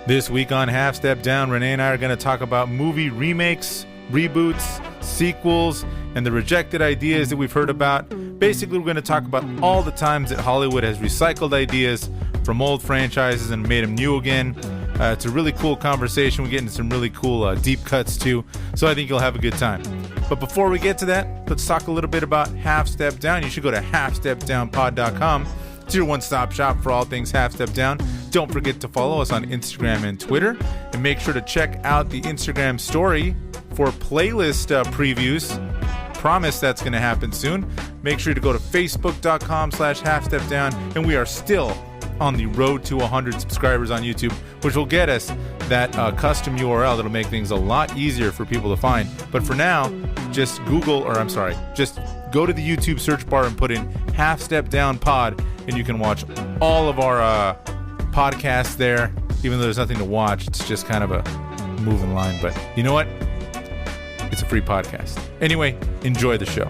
This week on Half Step Down, Renee and I are going to talk about movie remakes, reboots, sequels, and the rejected ideas that we've heard about. Basically, we're going to talk about all the times that Hollywood has recycled ideas from old franchises and made them new again. It's a really cool conversation. We get into some really cool deep cuts too, so I think you'll have a good time. But before we get to that, let's talk a little bit about Half Step Down. You should go to halfstepdownpod.com. It's your one-stop shop for all things Half Step Down. Don't forget to follow us on Instagram and Twitter, and make sure to check out the Instagram story for playlist previews. Promise that's going to happen soon. Make sure to go to facebook.com/halfstepdown, and we are still on the road to 100 subscribers on YouTube, which will get us that custom URL that'll make things a lot easier for people to find. But for now, just go to the YouTube search bar and put in Half Step Down Pod, and you can watch all of our podcasts there. Even though there's nothing to watch, it's just kind of a moving line. But you know what? It's a free podcast. Anyway, enjoy the show.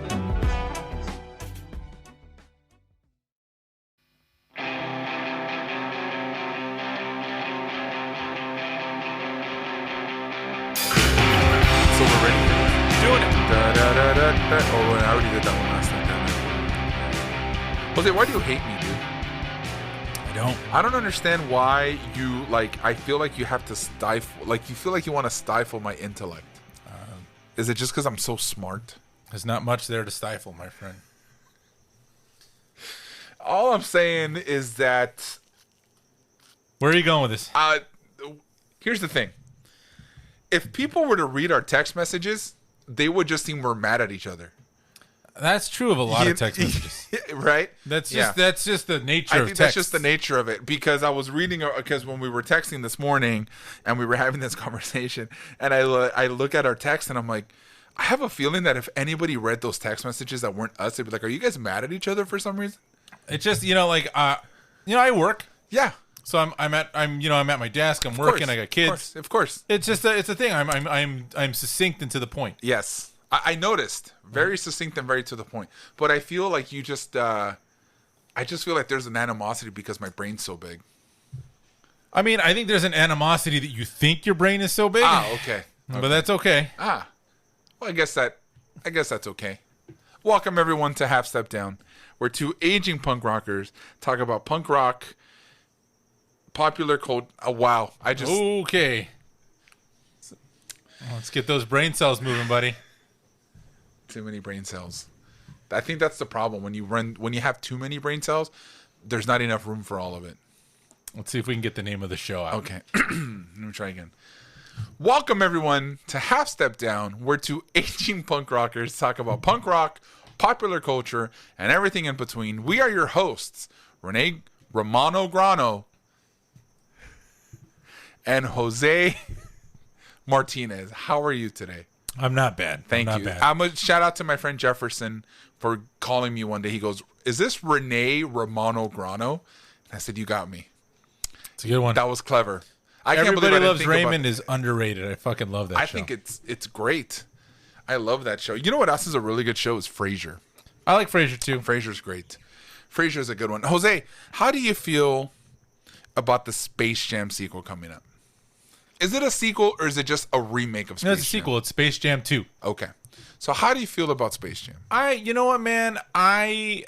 Oh, I already did that one last time. Jose, why do you hate me, dude? I don't understand why you, I feel like you have to stifle, you feel like you want to stifle my intellect. Is it just because I'm so smart? There's not much there to stifle, my friend. All I'm saying is that... Where are you going with this? Here's the thing. If people were to read our text messages, they would just think we're mad at each other. That's true of a lot of text messages. Right? That's just the nature of text. I think that's just the nature of it, because I was reading, because when we were texting this morning and we were having this conversation, and I look at our text and I'm like, I have a feeling that if anybody read those text messages that weren't us, they'd be like, are you guys mad at each other for some reason? It's just, I work. Yeah. So I'm at my desk. I'm working. I got kids. Of course. It's just it's a thing. I'm succinct and to the point. Yes, I noticed. Very succinct and very to the point. But I feel like you just. I just feel like there's an animosity because my brain's so big. I mean, I think there's an animosity that you think your brain is so big. Okay. But that's okay. Well, I guess that's okay. Welcome everyone to Half Step Down, where two aging punk rockers talk about punk rock. Popular culture. Wow. Okay. Let's get those brain cells moving, buddy. Too many brain cells. I think that's the problem. When you have too many brain cells, there's not enough room for all of it. Let's see if we can get the name of the show out. Okay. Let me try again. Welcome, everyone, to Half Step Down, where two aging punk rockers talk about punk rock, popular culture, and everything in between. We are your hosts, Renee Romano Grano and Jose Martinez. How are you today? I'm not bad. Thank you. I'm a shout out to my friend Jefferson for calling me one day. He goes, "Is this Renee Romano Grano?" And I said, "You got me." It's a good one. That was clever. Everybody Loves Raymond is underrated. I fucking love that show. I think it's great. I love that show. You know what else is a really good show is Frasier. I like Frasier too. Frasier's great. Frasier's a good one. Jose, how do you feel about the Space Jam sequel coming up? Is it a sequel or is it just a remake of Space Jam? No, it's a sequel. It's Space Jam 2. Okay. So how do you feel about Space Jam? You know what, man? I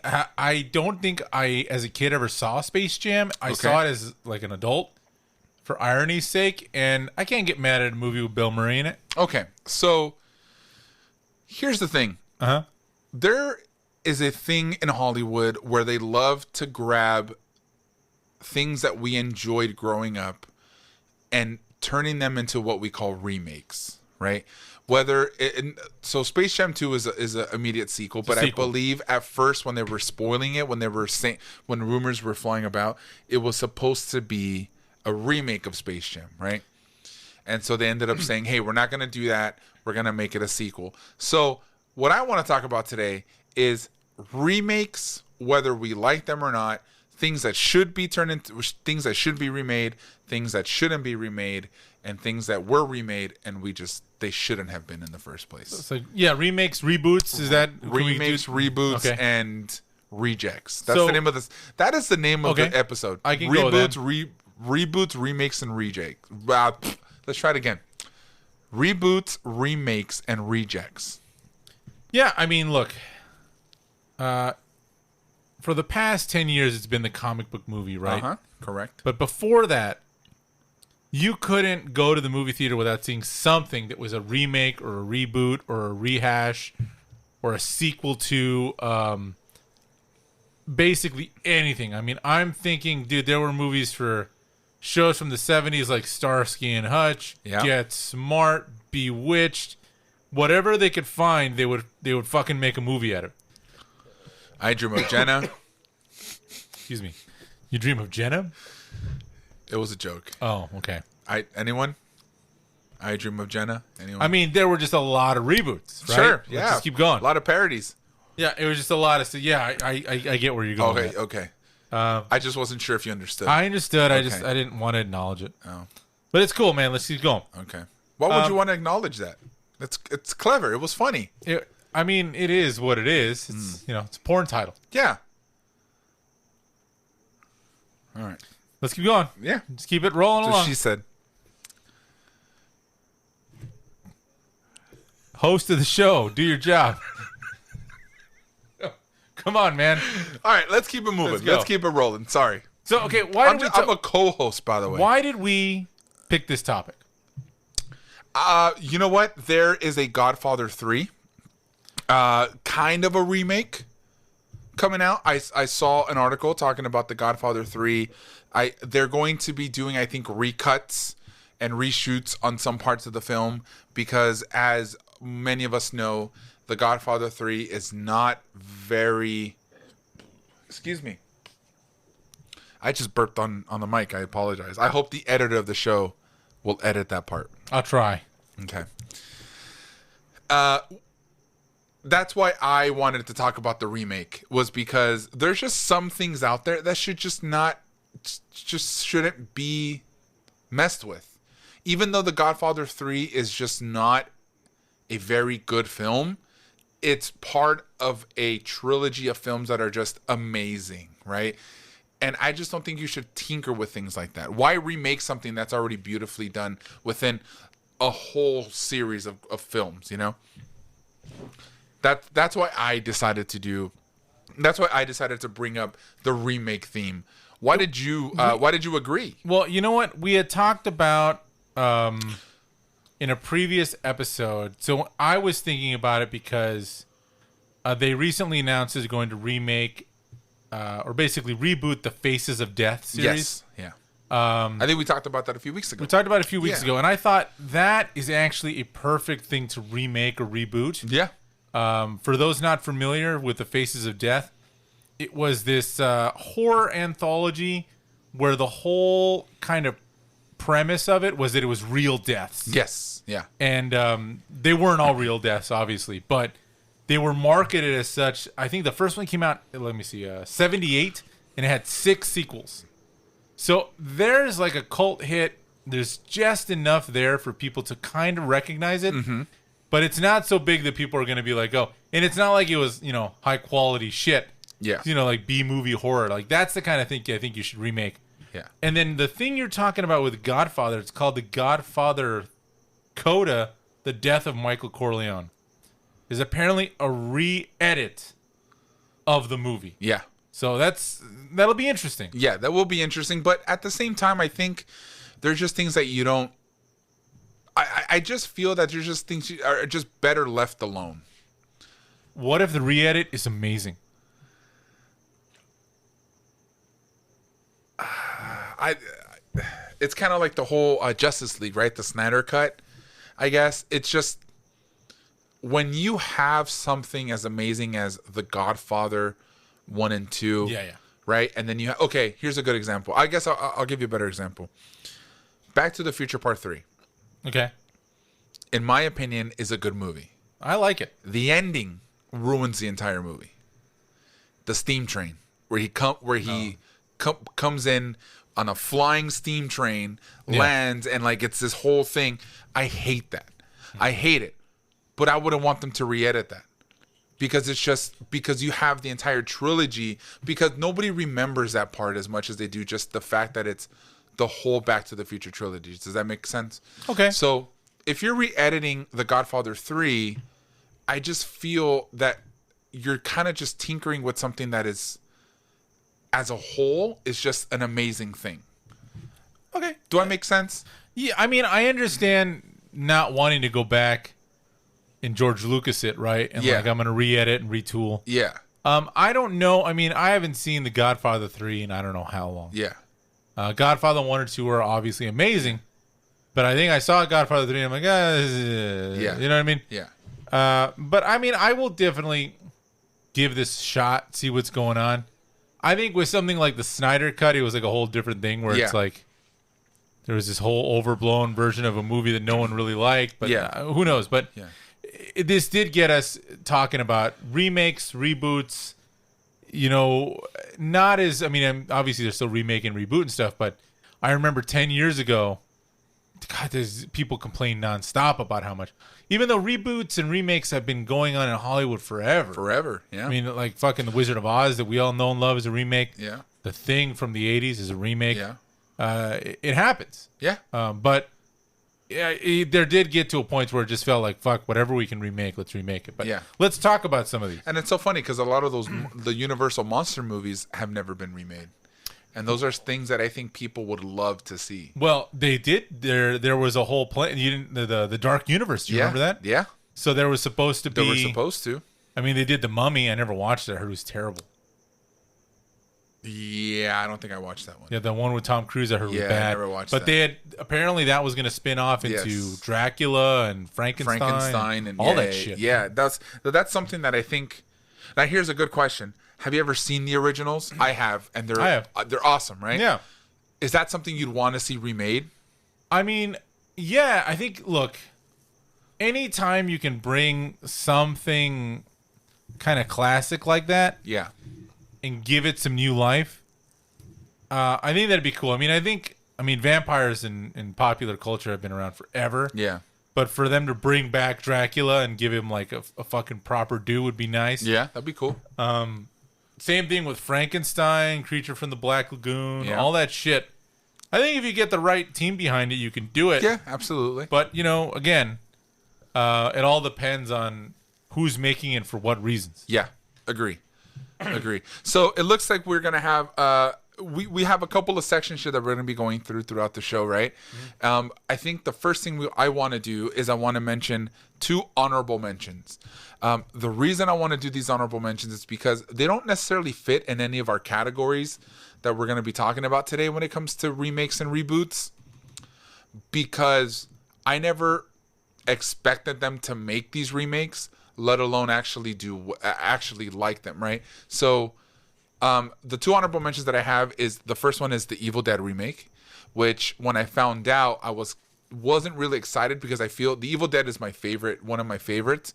don't think I, as a kid, ever saw Space Jam. I saw it as like an adult for irony's sake, and I can't get mad at a movie with Bill Murray in it. Okay. So here's the thing. There is a thing in Hollywood where they love to grab things that we enjoyed growing up and turning them into what we call remakes, right? So Space Jam 2 is an immediate sequel, but I believe at first when they were spoiling it, when rumors were flying about, it was supposed to be a remake of Space Jam, right? And so they ended up saying, hey, we're not going to do that. We're going to make it a sequel. So what I want to talk about today is remakes, whether we like them or not, things that should be turned into things that should be remade, things that shouldn't be remade, and things that were remade and they shouldn't have been in the first place. So remakes, reboots. Is that remakes, reboots, and rejects? That's the name of this. That is the name of the episode. I can reboots, go then. reboots, remakes, and rejects. Let's try it again. Reboots, remakes, and rejects. Yeah, I mean, look. For the past 10 years, it's been the comic book movie, right? Correct. But before that, you couldn't go to the movie theater without seeing something that was a remake or a reboot or a rehash or a sequel to basically anything. I mean, I'm thinking, dude, there were movies for shows from the 70s like Starsky and Hutch, Get Smart, Bewitched. Whatever they could find, they would fucking make a movie out of it. I Dream of Jenna. Excuse me. You Dream of Jenna? It was a joke. Oh, okay. Anyone? I Dream of Jenna? Anyone? I mean, there were just a lot of reboots, right? Sure, Let's just keep going. A lot of parodies. Yeah, it was just a lot of... Yeah, I get where you're going. Okay. I just wasn't sure if you understood. I understood. Okay. I didn't want to acknowledge it. Oh. But it's cool, man. Let's keep going. Okay. Why would you want to acknowledge that? It's clever. It was funny. I mean, it is what it is. It's it's a porn title. Yeah. All right. Let's keep going. Yeah. Just keep it rolling along. She said. Host of the show, do your job. Come on, man. All right, let's keep it moving. Let's keep it rolling. Sorry. So, okay, I'm a co-host, by the way. Why did we pick this topic? You know what? There is a Godfather 3, kind of a remake coming out. I saw an article talking about the Godfather 3. They're going to be doing, I think, recuts and reshoots on some parts of the film because, as many of us know, the Godfather 3 is not very... Excuse me. I just burped on the mic. I apologize. I hope the editor of the show will edit that part. I'll try. Okay. That's why I wanted to talk about the remake, was because there's just some things out there that should just shouldn't be messed with. Even though the Godfather 3 is just not a very good film, it's part of a trilogy of films that are just amazing, right? And I just don't think you should tinker with things like that. Why remake something that's already beautifully done within a whole series of films, you know? That's why I decided to bring up the remake theme. Why did you agree? Well, you know what? We had talked about in a previous episode. So I was thinking about it because they recently announced they're going to remake or basically reboot the Faces of Death series. Yes. Yeah. I think we talked about that a few weeks ago. We talked about it a few weeks ago, and I thought that is actually a perfect thing to remake or reboot. Yeah. For those not familiar with the Faces of Death, it was this horror anthology where the whole kind of premise of it was that it was real deaths. Yes. Yeah. And they weren't all real deaths, obviously, but they were marketed as such. I think the first one came out, 78, and it had 6 sequels. So there's like a cult hit. There's just enough there for people to kind of recognize it. Mm-hmm. But it's not so big that people are going to be like, oh. And it's not like it was, high quality shit. Yeah. Like B-movie horror. Like that's the kind of thing I think you should remake. Yeah. And then the thing you're talking about with Godfather, it's called The Godfather Coda, The Death of Michael Corleone, is apparently a re-edit of the movie. Yeah. So that'll be interesting. Yeah, that will be interesting. But at the same time, I think there's just things that you don't... I just feel that there's just things that are just better left alone. What if the re-edit is amazing? It's kind of like the whole Justice League, right? The Snyder Cut, I guess. It's just... When you have something as amazing as The Godfather 1 and 2, right? And then you okay, here's a good example. I guess I'll give you a better example. Back to the Future Part 3. Okay. In my opinion, is a good movie. I like it. The ending ruins the entire movie. The steam train, where he comes in on a flying steam train, lands, and like it's this whole thing. I hate that. I hate it. But I wouldn't want them to re-edit that. Because it's just because you have the entire trilogy, because nobody remembers that part as much as they do just the fact that it's the whole Back to the Future trilogy. Does that make sense? Okay. So if you're re-editing The Godfather 3, I just feel that you're kind of just tinkering with something that is, as a whole, is just an amazing thing. Okay. Do I make sense? Yeah, I mean, I understand not wanting to go back and George Lucas it, right? And Yeah. like, I'm going to re-edit and retool. Yeah. I don't know. I mean, I haven't seen The Godfather 3 in I don't know how long. Yeah. Godfather 1 or 2 are obviously amazing, but I think I saw Godfather 3 and I'm like, Yeah. You know what I mean? Yeah. But I mean, I will definitely give this a shot, see what's going on. I think with something like the Snyder Cut, it was like a whole different thing where it's like there was this whole overblown version of a movie that no one really liked, but who knows? But this did get us talking about remakes, reboots, you know, not as, I mean, obviously they're still remaking, rebooting stuff, but I remember 10 years ago, God, there's people complain nonstop about how much, even though reboots and remakes have been going on in Hollywood forever. Forever, yeah. I mean, like fucking The Wizard of Oz that we all know and love is a remake. Yeah. The Thing from the 80s is a remake. Yeah. It happens. Yeah. But there did get to a point where it just felt like, fuck, whatever we can remake, let's remake it. But let's talk about some of these. And it's so funny because a lot of those, the Universal monster movies have never been remade. And those are things that I think people would love to see. Well, they did. There was a whole plan. You didn't the Dark Universe. Do you remember that? Yeah. So there was supposed to be. They were supposed to. I mean, they did The Mummy. I never watched it. I heard it was terrible. Yeah, I don't think I watched that one. Yeah, the one with Tom Cruise I heard was bad. I never watched that. But they had apparently that was going to spin off into Dracula and Frankenstein and all that shit. Yeah, that's something that I think. Now, here's a good question. Have you ever seen the originals? I have, and they're awesome, right? Yeah. Is that something you'd want to see remade? I mean, yeah, I think, look, anytime you can bring something kind of classic like that and give it some new life, I think that'd be cool. I mean, vampires in popular culture have been around forever. Yeah. But for them to bring back Dracula and give him like a fucking proper due would be nice. Yeah, that'd be cool. Same thing with Frankenstein, Creature from the Black Lagoon, all that shit. I think if you get the right team behind it, you can do it. Yeah, absolutely. But, you know, again, it all depends on who's making it for what reasons. Yeah, agree. So it looks like we're going to have... we have a couple of sections here that we're going to be going throughout the show, right? Mm-hmm. I think the first thing I want to do is I want to mention 2 honorable mentions. The reason I want to do these honorable mentions is because they don't necessarily fit in any of our categories that we're going to be talking about today when it comes to remakes and reboots, because I never expected them to make these remakes, let alone actually like them, right? So the 2 honorable mentions that I have is, the first one is the Evil Dead remake, which when I found out, I wasn't really excited because I feel the Evil Dead is one of my favorites,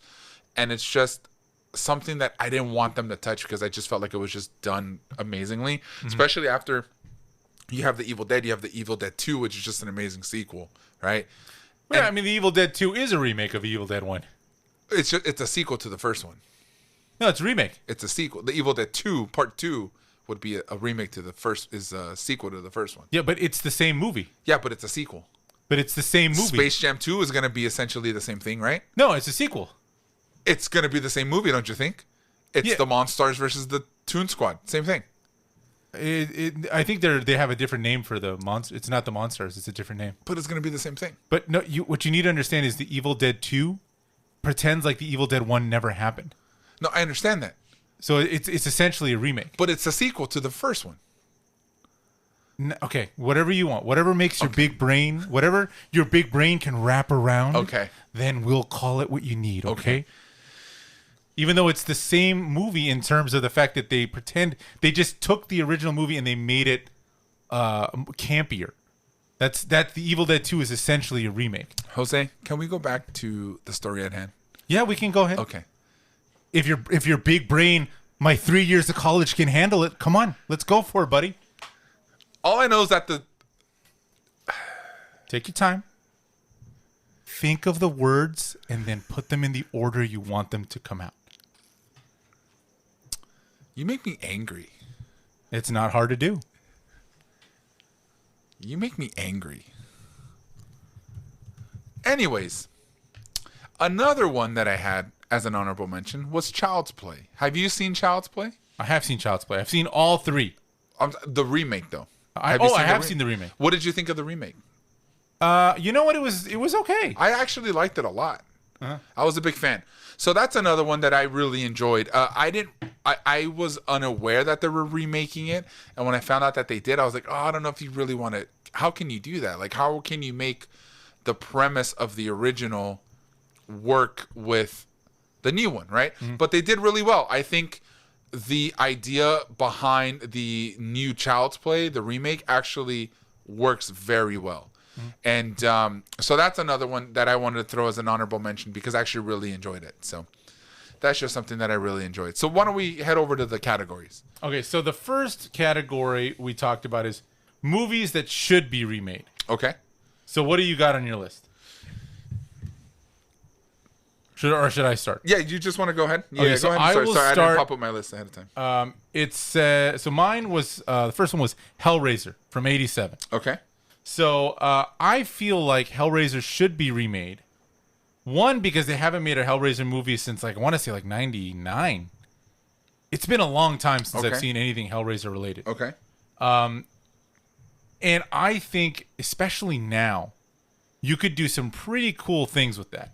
and it's just something that I didn't want them to touch because I just felt like it was just done amazingly, especially after you have the Evil Dead, you have the Evil Dead 2, which is just an amazing sequel, right? Yeah, I mean, the Evil Dead 2 is a remake of Evil Dead 1. It's a sequel to the first one. No, it's a remake. It's a sequel. The Evil Dead 2, Part 2, would be a remake to the first, is a sequel to the first one. Yeah, but it's the same movie. Yeah, but it's a sequel. But it's the same movie. Space Jam 2 is going to be essentially the same thing, right? No, it's a sequel. It's going to be the same movie, don't you think? It's the Monstars versus the Toon Squad. Same thing. I think they have a different name for the monster. It's not the Monstars. It's a different name. But it's going to be the same thing. But no, what you need to understand is the Evil Dead 2 pretends like the Evil Dead 1 never happened. No, I understand that. So it's essentially a remake. But it's a sequel to the first one. Okay, whatever you want. Whatever makes your big brain, whatever your big brain can wrap around, then we'll call it what you need, okay? Even though it's the same movie in terms of the fact that they just took the original movie and they made it campier. That's the Evil Dead 2 is essentially a remake. Jose, can we go back to the story at hand? Yeah, we can go ahead. Okay. If your big brain, my 3 years of college can handle it, come on, let's go for it, buddy. All I know is that Take your time. Think of the words and then put them in the order you want them to come out. You make me angry. It's not hard to do. You make me angry. Anyways, another one that I had as an honorable mention was Child's Play. Have you seen Child's Play? I have seen Child's Play. I've seen all three. The remake, though. I have seen the remake. What did you think of the remake? You know what? It was okay. I actually liked it a lot. Uh-huh. I was a big fan. So that's another one that I really enjoyed. I was unaware that they were remaking it, and when I found out that they did, I was like, oh, I don't know if you really want to. How can you do that? Like, how can you make the premise of the original work with the new one, right? Mm-hmm. But they did really well. I think the idea behind the new Child's Play, the remake, actually works very well. And so that's another one that I wanted to throw as an honorable mention because I actually really enjoyed it. So that's just something that I really enjoyed. So why don't we head over to the categories? Okay, so the first category we talked about is movies that should be remade. Okay. So what do you got on your list? Should I start? Yeah, you just want to go ahead? Yeah, okay, so go ahead. Sorry, I didn't pop up my list ahead of time. So mine was the first one was Hellraiser from '87. Okay. So I feel like Hellraiser should be remade. One, because they haven't made a Hellraiser movie since I want to say '99. It's been a long time since I've seen anything Hellraiser related. Okay. And I think, especially now, you could do some pretty cool things with that.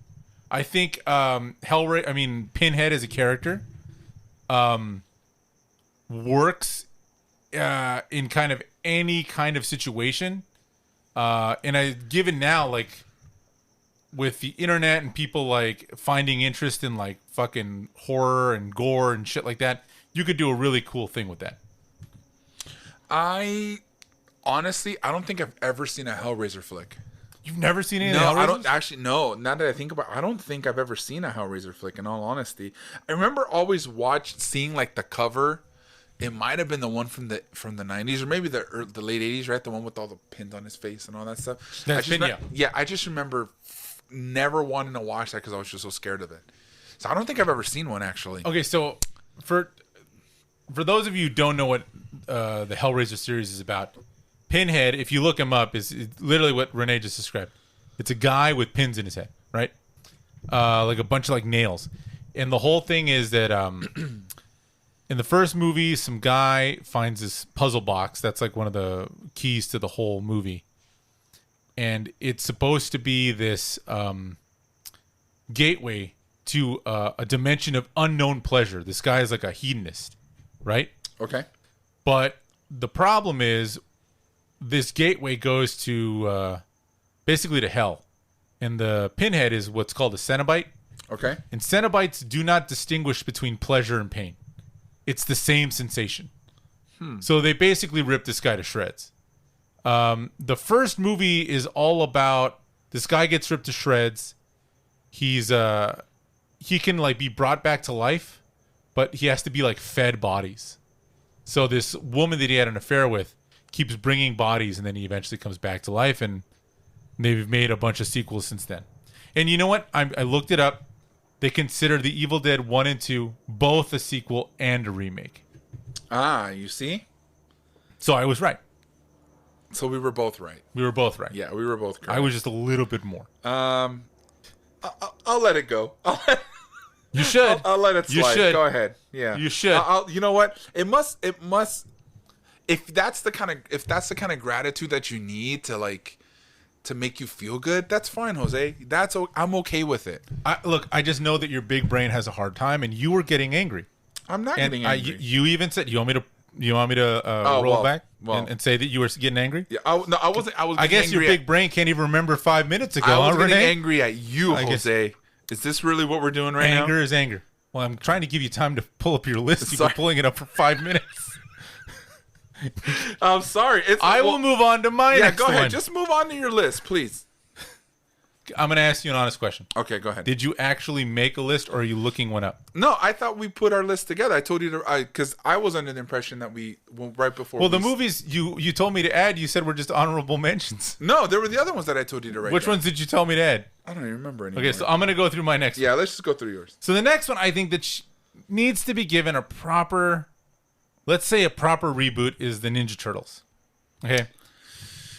I think Pinhead as a character works in kind of any kind of situation. And given now, like, with the internet and people, like, finding interest in, like, fucking horror and gore and shit like that, you could do a really cool thing with that. Honestly, I don't think I've ever seen a Hellraiser flick. You've never seen any of the Hellraisers? I don't actually. No, now that I think about it, I don't think I've ever seen a Hellraiser flick, in all honesty. I remember always seeing, like, the cover. It might have been the one from the 90s or maybe the late 80s, right? The one with all the pins on his face and all that stuff. I just remember never wanting to watch that because I was just so scared of it. So I don't think I've ever seen one, actually. Okay, so for those of you who don't know what the Hellraiser series is about, Pinhead, if you look him up, is literally what Renee just described. It's a guy with pins in his head, right? Like a bunch of like nails. And the whole thing is that in the first movie, some guy finds this puzzle box. That's like one of the keys to the whole movie. And it's supposed to be this gateway to a dimension of unknown pleasure. This guy is like a hedonist, right? Okay. But the problem is this gateway goes to basically to hell. And the Pinhead is what's called a Cenobite. Okay. And Cenobites do not distinguish between pleasure and pain. It's the same sensation. So they basically rip this guy to shreds. The first movie is all about this guy gets ripped to shreds. He can like be brought back to life, but he has to be like fed bodies. So this woman that he had an affair with keeps bringing bodies, and then he eventually comes back to life, and they've made a bunch of sequels since then. And you know what? I looked it up. They consider The Evil Dead 1 and 2 both a sequel and a remake. Ah, you see? So I was right. So we were both right. We were both right. Yeah, we were both correct. I was just a little bit more. I'll let it go. You should. I'll let it slide. You should. Go ahead. Yeah. You should. You know what? It must. If that's the kind of gratitude that you need to make you feel good, that's fine, Jose. I'm okay with it. Look, I just know that your big brain has a hard time, and you were getting angry. I'm not getting angry. You even said you want me to roll back and say that you were getting angry. Yeah, I wasn't. I guess your big brain can't even remember 5 minutes ago. I was getting Renee? angry at you, Jose. Is this really what we're doing right now? Anger is anger. Well, I'm trying to give you time to pull up your list. You've been pulling it up for 5 minutes. I'm sorry. I will move on to my next go ahead. one. Just move on to your list, please. I'm going to ask you an honest question. Okay, go ahead. Did you actually make a list, or are you looking one up? No, I thought we put our list together. I told you to, because I was under the impression that right before. Well, the movies you told me to add, you said were just honorable mentions. No, there were the other ones that I told you to write. Which ones did you tell me to add? I don't even remember anymore. Okay, so I'm going to go through my next one. Yeah, let's just go through yours. So the next one I think that needs to be given a proper, let's say a proper reboot, is the Ninja Turtles. Okay.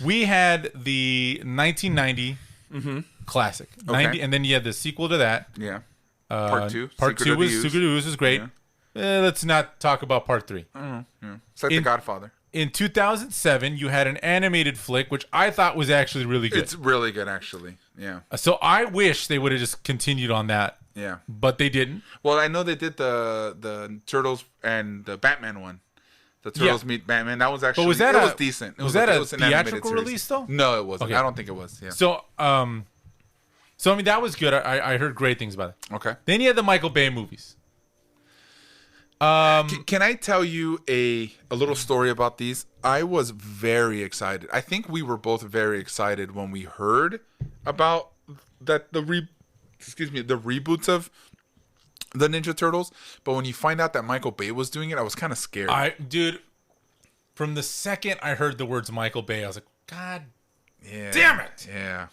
We had the 1990 classic, 90, and then you had the sequel to that. Yeah. Part 2. Part 2 was Secret of the Ooze was great. Yeah. Let's not talk about part 3. Yeah. It's like The Godfather. In 2007, you had an animated flick, which I thought was actually really good. It's really good, actually. Yeah. So I wish they would have just continued on that. Yeah. But they didn't. Well, I know they did the Turtles and the Batman one. The Turtles meet Batman. That was actually... But it was decent. Was that a theatrical release, though? No, it wasn't. Okay. I don't think it was. Yeah. So, I mean, that was good. I heard great things about it. Okay. Then you had the Michael Bay movies. Can I tell you a little story about these? I was very excited. I think we were both very excited when we heard about that the reboots of the Ninja Turtles. But when you find out that Michael Bay was doing it, I was kind of scared. Dude, from the second I heard the words Michael Bay, I was like, God yeah, damn it. Yeah.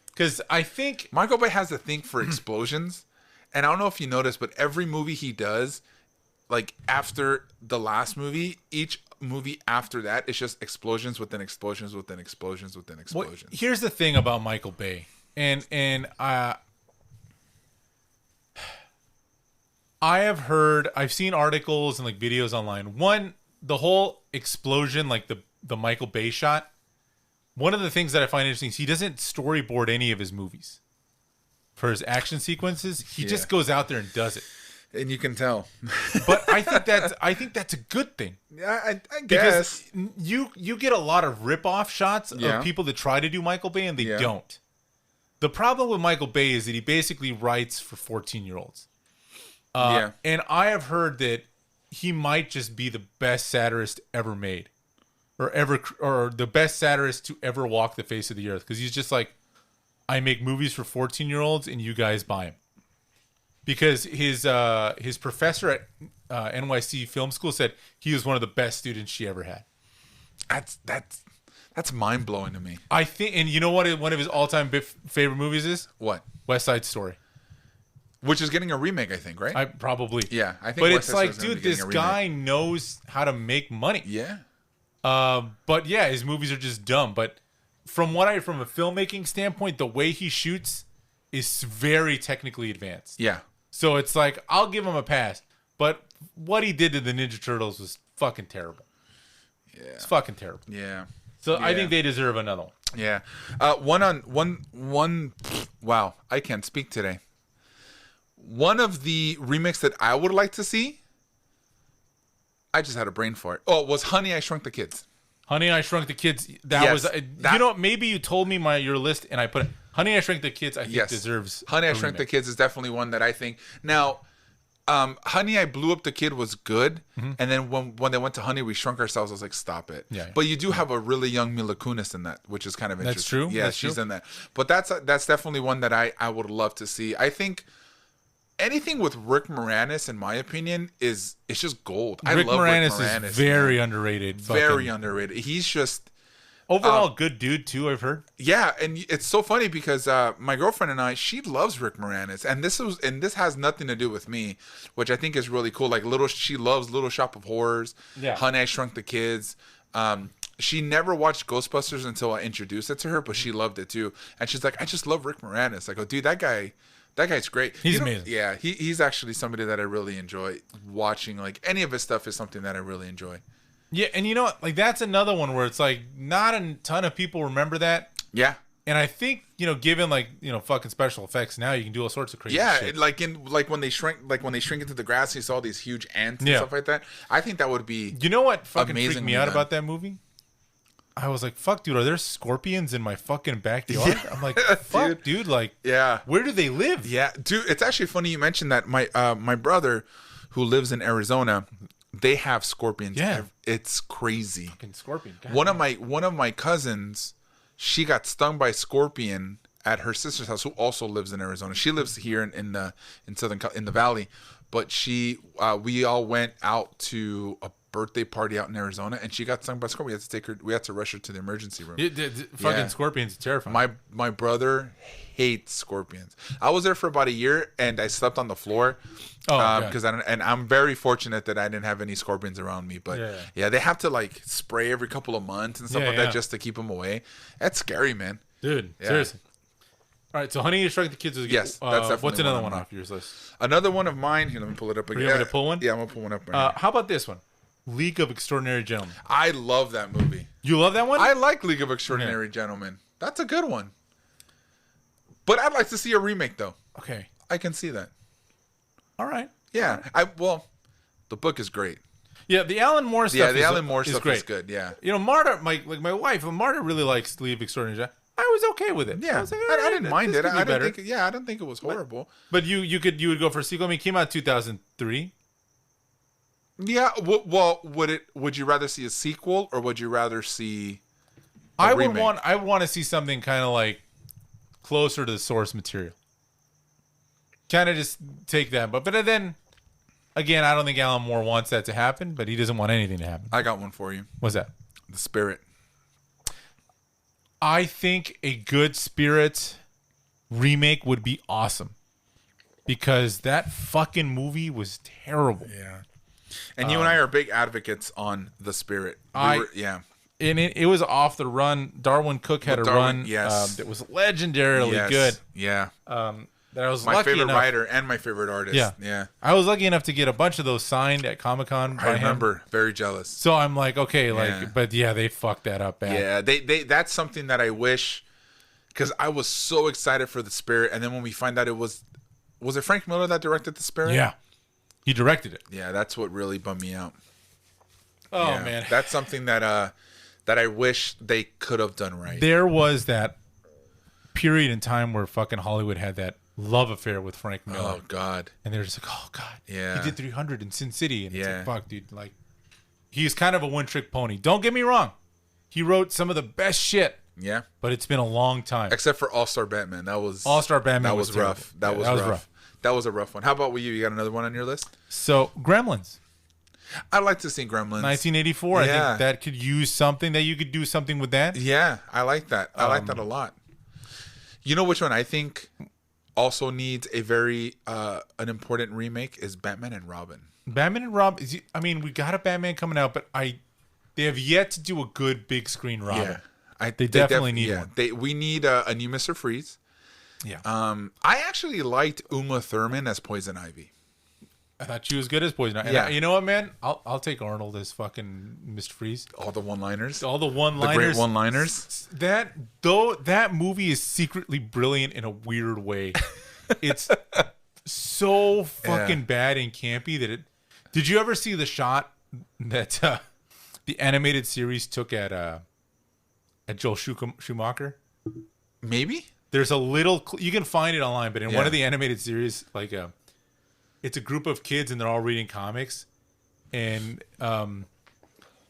Because I think Michael Bay has a thing for explosions. And I don't know if you noticed, but every movie he does, like after the last movie, each movie after that, it's just explosions within explosions within explosions within explosions. Well, here's the thing about Michael Bay, and I've seen articles and like videos online. One, the whole explosion, like the Michael Bay shot. One of the things that I find interesting is he doesn't storyboard any of his movies for his action sequences. He just goes out there and does it. And you can tell. But I think that's a good thing. Yeah, I guess. Because you get a lot of rip-off shots of people that try to do Michael Bay and they don't. The problem with Michael Bay is that he basically writes for 14-year-olds. And I have heard that he might just be the best satirist ever made. Or the best satirist to ever walk the face of the earth. Because he's just like, I make movies for 14-year-olds and you guys buy them. Because his professor at NYC Film School said he was one of the best students she ever had. That's mind blowing to me. I think, and you know what? One of his all-time favorite movies is what? West Side Story, which is getting a remake, I think, right? I probably. Yeah, I think. But it's like, dude, this guy knows how to make money. Yeah. But yeah, his movies are just dumb. But from a filmmaking standpoint, the way he shoots is very technically advanced. Yeah. So it's like, I'll give him a pass. But what he did to the Ninja Turtles was fucking terrible. Yeah. It's fucking terrible. Yeah. So I think they deserve another one. Yeah. Wow, I can't speak today. One of the remakes that I would like to see, I just had a brain fart. Oh, it was Honey, I Shrunk the Kids. Honey, I Shrunk the Kids. Maybe you told me your list and I put it. Honey, I Shrunk the Kids, I think deserves Honey, I Shrunk the Kids is definitely one that I think. Now, Honey, I Blew Up the Kid was good. Mm-hmm. And then when they went to Honey, We Shrunk Ourselves, I was like, stop it. Yeah. But you do have a really young Mila Kunis in that, which is kind of interesting. That's true. Yeah, she's in that. But that's definitely one that I would love to see. I think anything with Rick Moranis, in my opinion, it's just gold. Rick Moranis is very underrated. Very underrated. He's just... Overall, good dude, too, I've heard. Yeah, and it's so funny because my girlfriend and I, she loves Rick Moranis. And this has nothing to do with me, which I think is really cool. Like, she loves Little Shop of Horrors, Honey, I Shrunk the Kids. She never watched Ghostbusters until I introduced it to her, but she loved it, too. And she's like, I just love Rick Moranis. I go, dude, that guy's great. He's amazing. Yeah, he's actually somebody that I really enjoy watching. Like, any of his stuff is something that I really enjoy. Yeah, and you know what? Like, that's another one where it's like not a ton of people remember that. Yeah. And I think, given fucking special effects now, you can do all sorts of crazy shit. Yeah, when they shrink into the grass, you saw these huge ants and stuff like that. I think that would be You know what fucking freaked me out about that movie? I was like, fuck, dude, are there scorpions in my fucking backyard? Yeah. I'm like, fuck, dude, like, where do they live? Yeah, dude, it's actually funny you mentioned that. My brother, who lives in Arizona, they have scorpions. Yeah, it's crazy. Fucking scorpion. God one of my cousins, she got stung by a scorpion at her sister's house, who also lives in Arizona. She lives here in the valley, but we all went out to birthday party out in Arizona, and she got stung by a scorpion. We had to rush her to the emergency room. Fucking scorpions are terrifying. My brother hates scorpions. I was there for about a year, and I slept on the floor. Because I'm very fortunate that I didn't have any scorpions around me. But they have to like spray every couple of months and stuff like that just to keep them away. That's scary, man. Dude, seriously. All right, so Honey, You Shrunk the Kids is yes. That's definitely what's another one off your list? Another one of mine. Here, let me pull it up again. You want me to pull one? Yeah, I'm gonna pull one up. Right how about this one? League of Extraordinary Gentlemen. I love that movie. You love that one? I like League of Extraordinary Gentlemen. That's a good one. But I'd like to see a remake, though. Okay. I can see that. All right. Yeah. The book is great. Yeah, the Alan Moore stuff. Yeah, the Alan Moore stuff great. is good. Yeah. You know, Marta, my wife, Marta really likes League of Extraordinary Gentlemen. I was okay with it. Yeah, I was like, I didn't mind it. I don't think it was horrible. But you would go for a sequel. I mean, it came out 2003. Yeah. Well, would you rather see a sequel or would you rather see a remake? I want to see something kind of like closer to the source material. Kind of just take that, but then again, I don't think Alan Moore wants that to happen, but he doesn't want anything to happen. I got one for you. What's that? The Spirit. I think a good Spirit remake would be awesome because that fucking movie was terrible. Yeah. And you and I are big advocates on The Spirit. And it was off the run. Darwin Cook had a run that was legendarily good. Yeah. That I was my lucky favorite enough, writer and my favorite artist. Yeah. I was lucky enough to get a bunch of those signed at Comic-Con by I remember. him. Very jealous. So I'm like, okay, but they fucked that up bad. Yeah, they that's something that I wish, because I was so excited for The Spirit, and then when we find out was it Frank Miller that directed The Spirit? Yeah, he directed it. Yeah, that's what really bummed me out. Oh man, that's something that I wish they could have done right. There was that period in time where fucking Hollywood had that love affair with Frank Miller. Oh God. And they're just like, oh God. Yeah. He did 300 in Sin City. And it's like, fuck, dude. Like, he's kind of a one-trick pony. Don't get me wrong. He wrote some of the best shit. Yeah. But it's been a long time. Except for All-Star Batman. All-Star Batman that was rough. That was rough. That was a rough one. How about with you? You got another one on your list? So, Gremlins. I'd like to see Gremlins. 1984. Yeah. I think that could use something, that you could do something with that. Yeah. I like that. I like that a lot. You know which one I think also needs a very an important remake is Batman and Robin. Batman and Robin. I mean, we got a Batman coming out, but they have yet to do a good big screen Robin. Yeah, they definitely need one. We need a new Mr. Freeze. Yeah. I actually liked Uma Thurman as Poison Ivy. I thought she was good as Poison Ivy. Yeah. You know what, man? I'll take Arnold as fucking Mr. Freeze. All the one-liners. All the one-liners. The great one-liners. That movie is secretly brilliant in a weird way. It's so fucking bad and campy that it. Did you ever see the shot that the animated series took at Joel Schumacher? Maybe. There's a little. You can find it online, but in one of the animated series, like it's a group of kids and they're all reading comics, and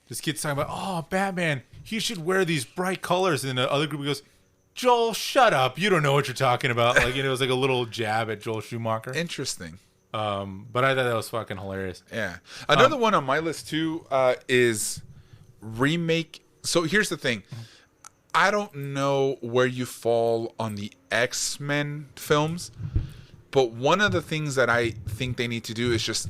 this kid's talking about, oh, Batman, he should wear these bright colors, and the other group goes, Joel, shut up, you don't know what you're talking about. Like, it was like a little jab at Joel Schumacher. Interesting. But I thought that was fucking hilarious. Yeah. Another one on my list too is remake. So here's the thing. I don't know where you fall on the XMen films, but one of the things that I think they need to do is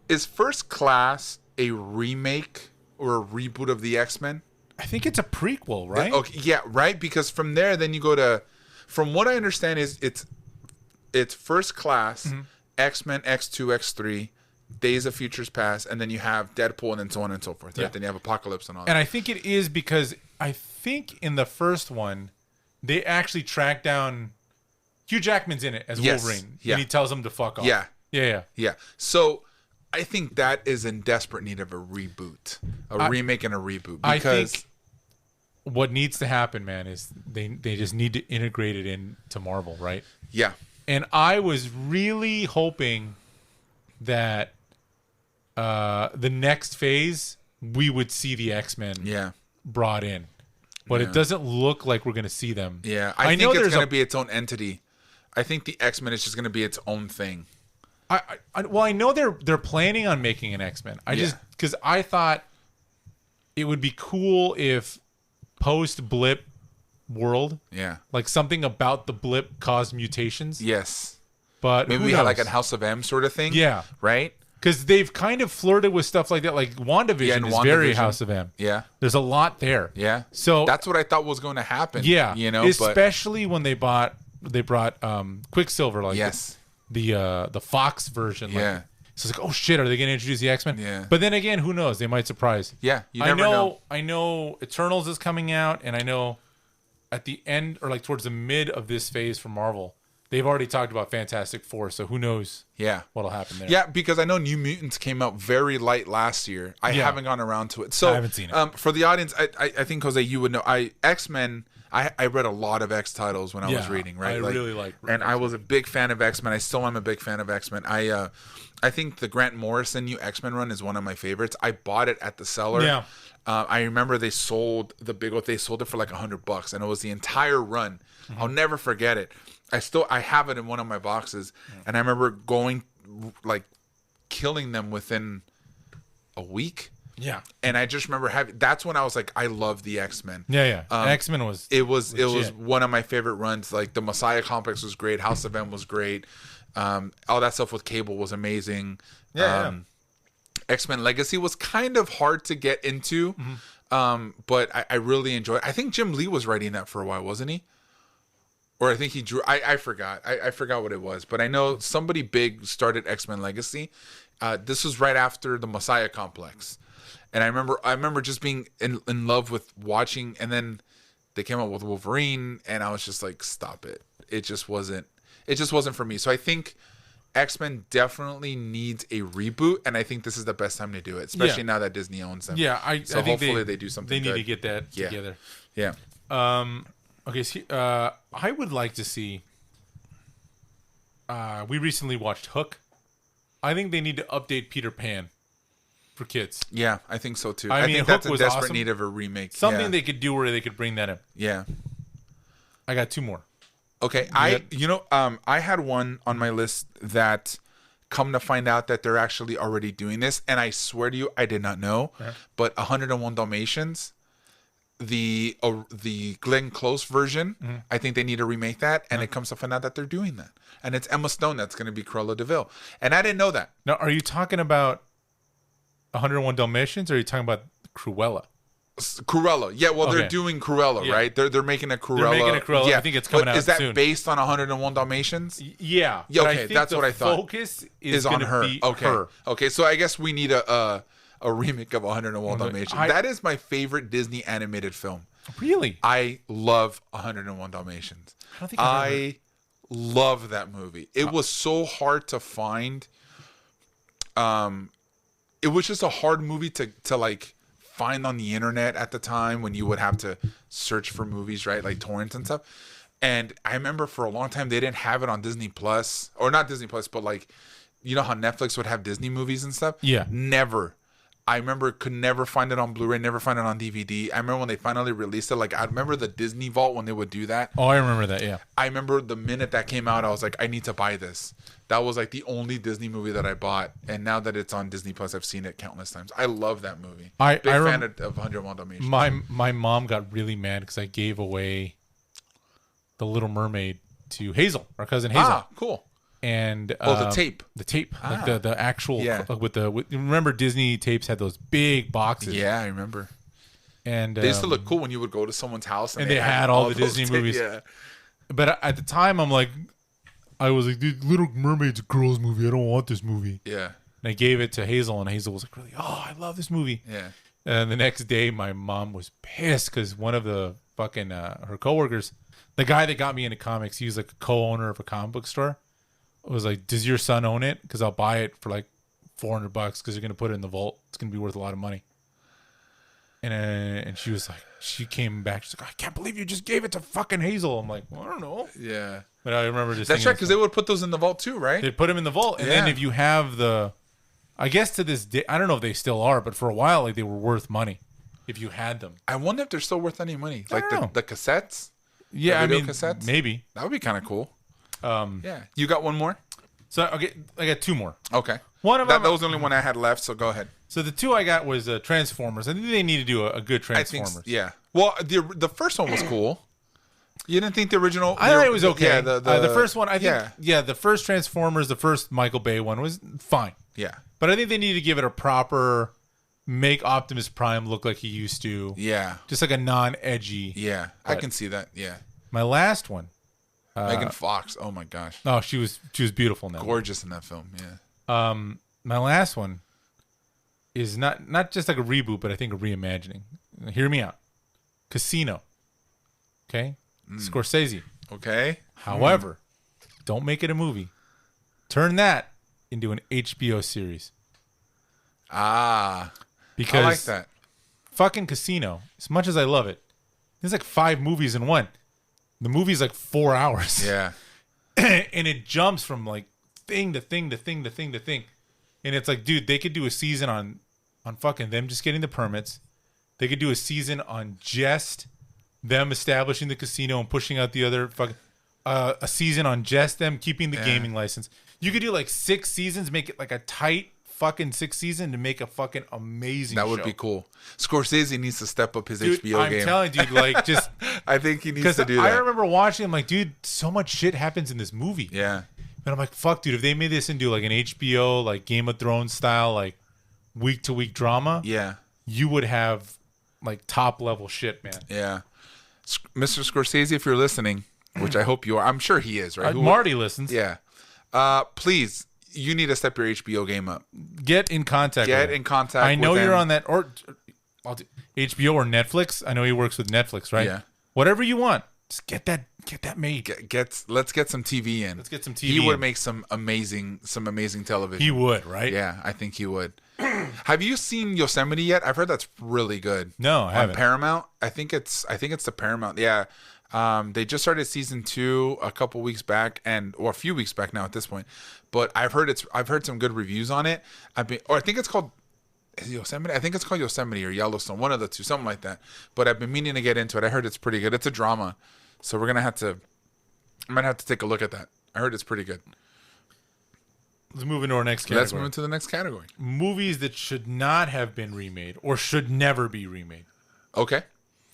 is First Class a remake or a reboot of the X-Men? I think it's a prequel, right? Okay, yeah, right. Because from there, then you go to, from what I understand, is it's First Class, X-Men, X2, X3, Days of Futures Past, and then you have Deadpool, and then so on and so forth. Right? Yeah. Then you have Apocalypse and all that. And I think it is because I think in the first one, they actually track down Hugh Jackman's in it as Wolverine. Yeah. And he tells him to fuck off. Yeah. So I think that is in desperate need of a reboot, remake and a reboot. Because I think what needs to happen, man, is they just need to integrate it into Marvel, right? Yeah. And I was really hoping that the next phase we would see the X-Men brought in. But it doesn't look like we're going to see them. Yeah, I think it's going to be its own entity. I think the X-Men is just going to be its own thing. Well, I know they're planning on making an X-Men. Because I thought it would be cool if post-blip world, like something about the blip caused mutations. Yes. But maybe we had like a House of M sort of thing. Yeah. Right? Because they've kind of flirted with stuff like that. Like WandaVision is very House of M. Yeah. There's a lot there. Yeah. So that's what I thought was going to happen. Yeah. You know, especially when they brought Quicksilver, like the Fox version. Yeah. Like, so it's like, oh shit, are they going to introduce the X-Men? Yeah. But then again, who knows? They might surprise. Yeah. You never know. I know Eternals is coming out, and I know at the end or like towards the mid of this phase for Marvel, they've already talked about Fantastic Four, so who knows what'll happen there. Yeah, because I know New Mutants came out very light last year. I haven't gone around to it. So I haven't seen it. For the audience, I think, Jose, you would know. X-Men, I read a lot of X titles when I was reading, right? I really like and I was a big fan of X-Men. I still am a big fan of X-Men. I think the Grant Morrison new X-Men run is one of my favorites. I bought it at the cellar. Yeah. I remember they sold the big one. They sold it for like $100, and it was the entire run. Mm-hmm. I'll never forget it. I have it in one of my boxes, and I remember going, like, killing them within a week. Yeah. And I just remember that's when I was like, I love the X-Men. Yeah. X-Men was it was one of my favorite runs. Like the Messiah Complex was great. House of M was great. All that stuff with Cable was amazing. Yeah. X-Men Legacy was kind of hard to get into. Mm-hmm. But I really enjoyed it. I think Jim Lee was writing that for a while, wasn't he? Or I think he drew. I forgot. I forgot what it was. But I know somebody big started X-Men Legacy. This was right after the Messiah Complex. And I remember just being in love with watching. And then they came out with Wolverine. And I was just like, stop it. It just wasn't for me. So I think X-Men definitely needs a reboot. And I think this is the best time to do it. Especially now that Disney owns them. Yeah. I think hopefully they do something They good. need to get that together. Yeah. Okay, so, I would like to see. We recently watched Hook. I think they need to update Peter Pan for kids. Yeah, I think so too. I mean, think Hook that's a was desperate awesome. need of a remake. Something they could do where they could bring that in. Yeah. I got two more. Okay, I had one on my list that, come to find out that they're actually already doing this, and I swear to you, I did not know. Yeah. But 101 Dalmatians. The Glenn Close version, I think they need to remake that, and it comes to find out that they're doing that, and it's Emma Stone that's going to be Cruella de Vil, and I didn't know that. Now, are you talking about 101 Dalmatians, or are you talking about Cruella? Cruella, yeah. Well, they're doing Cruella, right? They're making a Cruella. They're making a Cruella. Yeah. I think it's coming out soon. Is that based on 101 Dalmatians? Yeah. Okay, that's what I thought. Focus is on her. Be okay. Her. Okay, so I guess we need a remake of 101 Dalmatians. That is my favorite Disney animated film. Really? I love 101 Dalmatians. I love that movie. It was so hard to find. It was just a hard movie to like find on the internet at the time when you would have to search for movies, right? Like torrents and stuff. And I remember for a long time they didn't have it on Disney Plus, or not Disney Plus, but like, you know how Netflix would have Disney movies and stuff? Yeah. Never. I remember could never find it on Blu-ray, never find it on DVD. I remember when they finally released it, like I remember the Disney Vault when they would do that. Oh, I remember that, yeah. I remember the minute that came out, I was like, I need to buy this. That was like the only Disney movie that I bought. And now that it's on Disney Plus, I've seen it countless times. I love that movie. Big fan of 101 Dalmatians. My mom got really mad because I gave away The Little Mermaid to Hazel, our cousin Hazel. Ah, cool. And the tape, like the actual remember Disney tapes had those big boxes. Yeah, I remember. And they used to look cool when you would go to someone's house and they had all the Disney movies. Yeah, but at the time I was like, "Dude, Little Mermaid's a girls' movie. I don't want this movie." Yeah, and I gave it to Hazel, and Hazel was like, "Really? Oh, I love this movie." Yeah. And the next day, my mom was pissed because one of the fucking her coworkers, the guy that got me into comics, he was like a co-owner of a comic book store. Was like, does your son own it? Because I'll buy it for like $400 because you're gonna put it in the vault. It's gonna be worth a lot of money. And she was like, she came back. She's like, I can't believe you just gave it to fucking Hazel. I'm like, well, I don't know. Yeah. But I remember just that's right, because they would put those in the vault too, right? They put them in the vault, and then if you have I guess to this day, I don't know if they still are, but for a while, like they were worth money if you had them. I wonder if they're still worth any money, like the cassettes. Yeah, cassettes? Maybe that would be kind of cool. Yeah. You got one more? So okay, I got two more. Okay. One of them. That was the only one I had left, so go ahead. So the two I got was Transformers. I think they need to do a good Transformers. Yeah. Well, the first one was cool. You didn't think the original? I thought it was okay. Yeah, the first one, I think. Yeah, the first Transformers, the first Michael Bay one was fine. Yeah. But I think they need to give it a proper, make Optimus Prime look like he used to. Yeah. Just like a non-edgy. Yeah, I can see that. Yeah. My last one. Megan Fox. Oh my gosh. Oh, she was beautiful now. Gorgeous in that film. Yeah. My last one is not just like a reboot, but I think a reimagining. Hear me out. Casino. Okay? Scorsese. Okay. However, don't make it a movie. Turn that into an HBO series. Because I like that. Fucking Casino, as much as I love it, there's like 5 movies in one. The movie's like 4 hours. Yeah. And it jumps from like thing to thing to thing to thing to thing. And it's like, dude, they could do a season on fucking them just getting the permits. They could do a season on just them establishing the casino and pushing out the other fucking a season on just them keeping the gaming license. You could do like 6 seasons, make it like a tight fucking 6 season to make a fucking amazing That would be cool. Scorsese needs to step up his dude, HBO game. I'm telling you, like, just I think he needs to do that. I remember watching, I'm like, dude, so much shit happens in this movie. Yeah. And I'm like, fuck, dude, if they made this into like an HBO, like Game of Thrones style, like week to week drama, Yeah. you would have like top level shit, man. Yeah. Mr. Scorsese, if you're listening, which I hope you are, I'm sure he is, right? Marty listens. Yeah. Please, you need to step your HBO game up. Get in contact. Get in contact. I know with you're them. on that, or I'll do HBO or Netflix. I know he works with Netflix, right? Yeah. Whatever you want, just get that made. Let's get some TV in. Let's get some TV. He would make some amazing television. He would, right? Yeah, I think he would. Have you seen Yosemite yet? I've heard that's really good. No, I haven't. On Paramount. I think it's the Paramount. Yeah. They just started season 2 a couple weeks back, or a few weeks back now at this point. But I've heard some good reviews on it. I think it's called Yosemite. I think it's called Yosemite or Yellowstone, one of the two, something like that. But I've been meaning to get into it. I heard it's pretty good. It's a drama, so I might have to take a look at that. I heard it's pretty good. Let's move into our next category. Let's move into the next category. Movies that should not have been remade or should never be remade. Okay.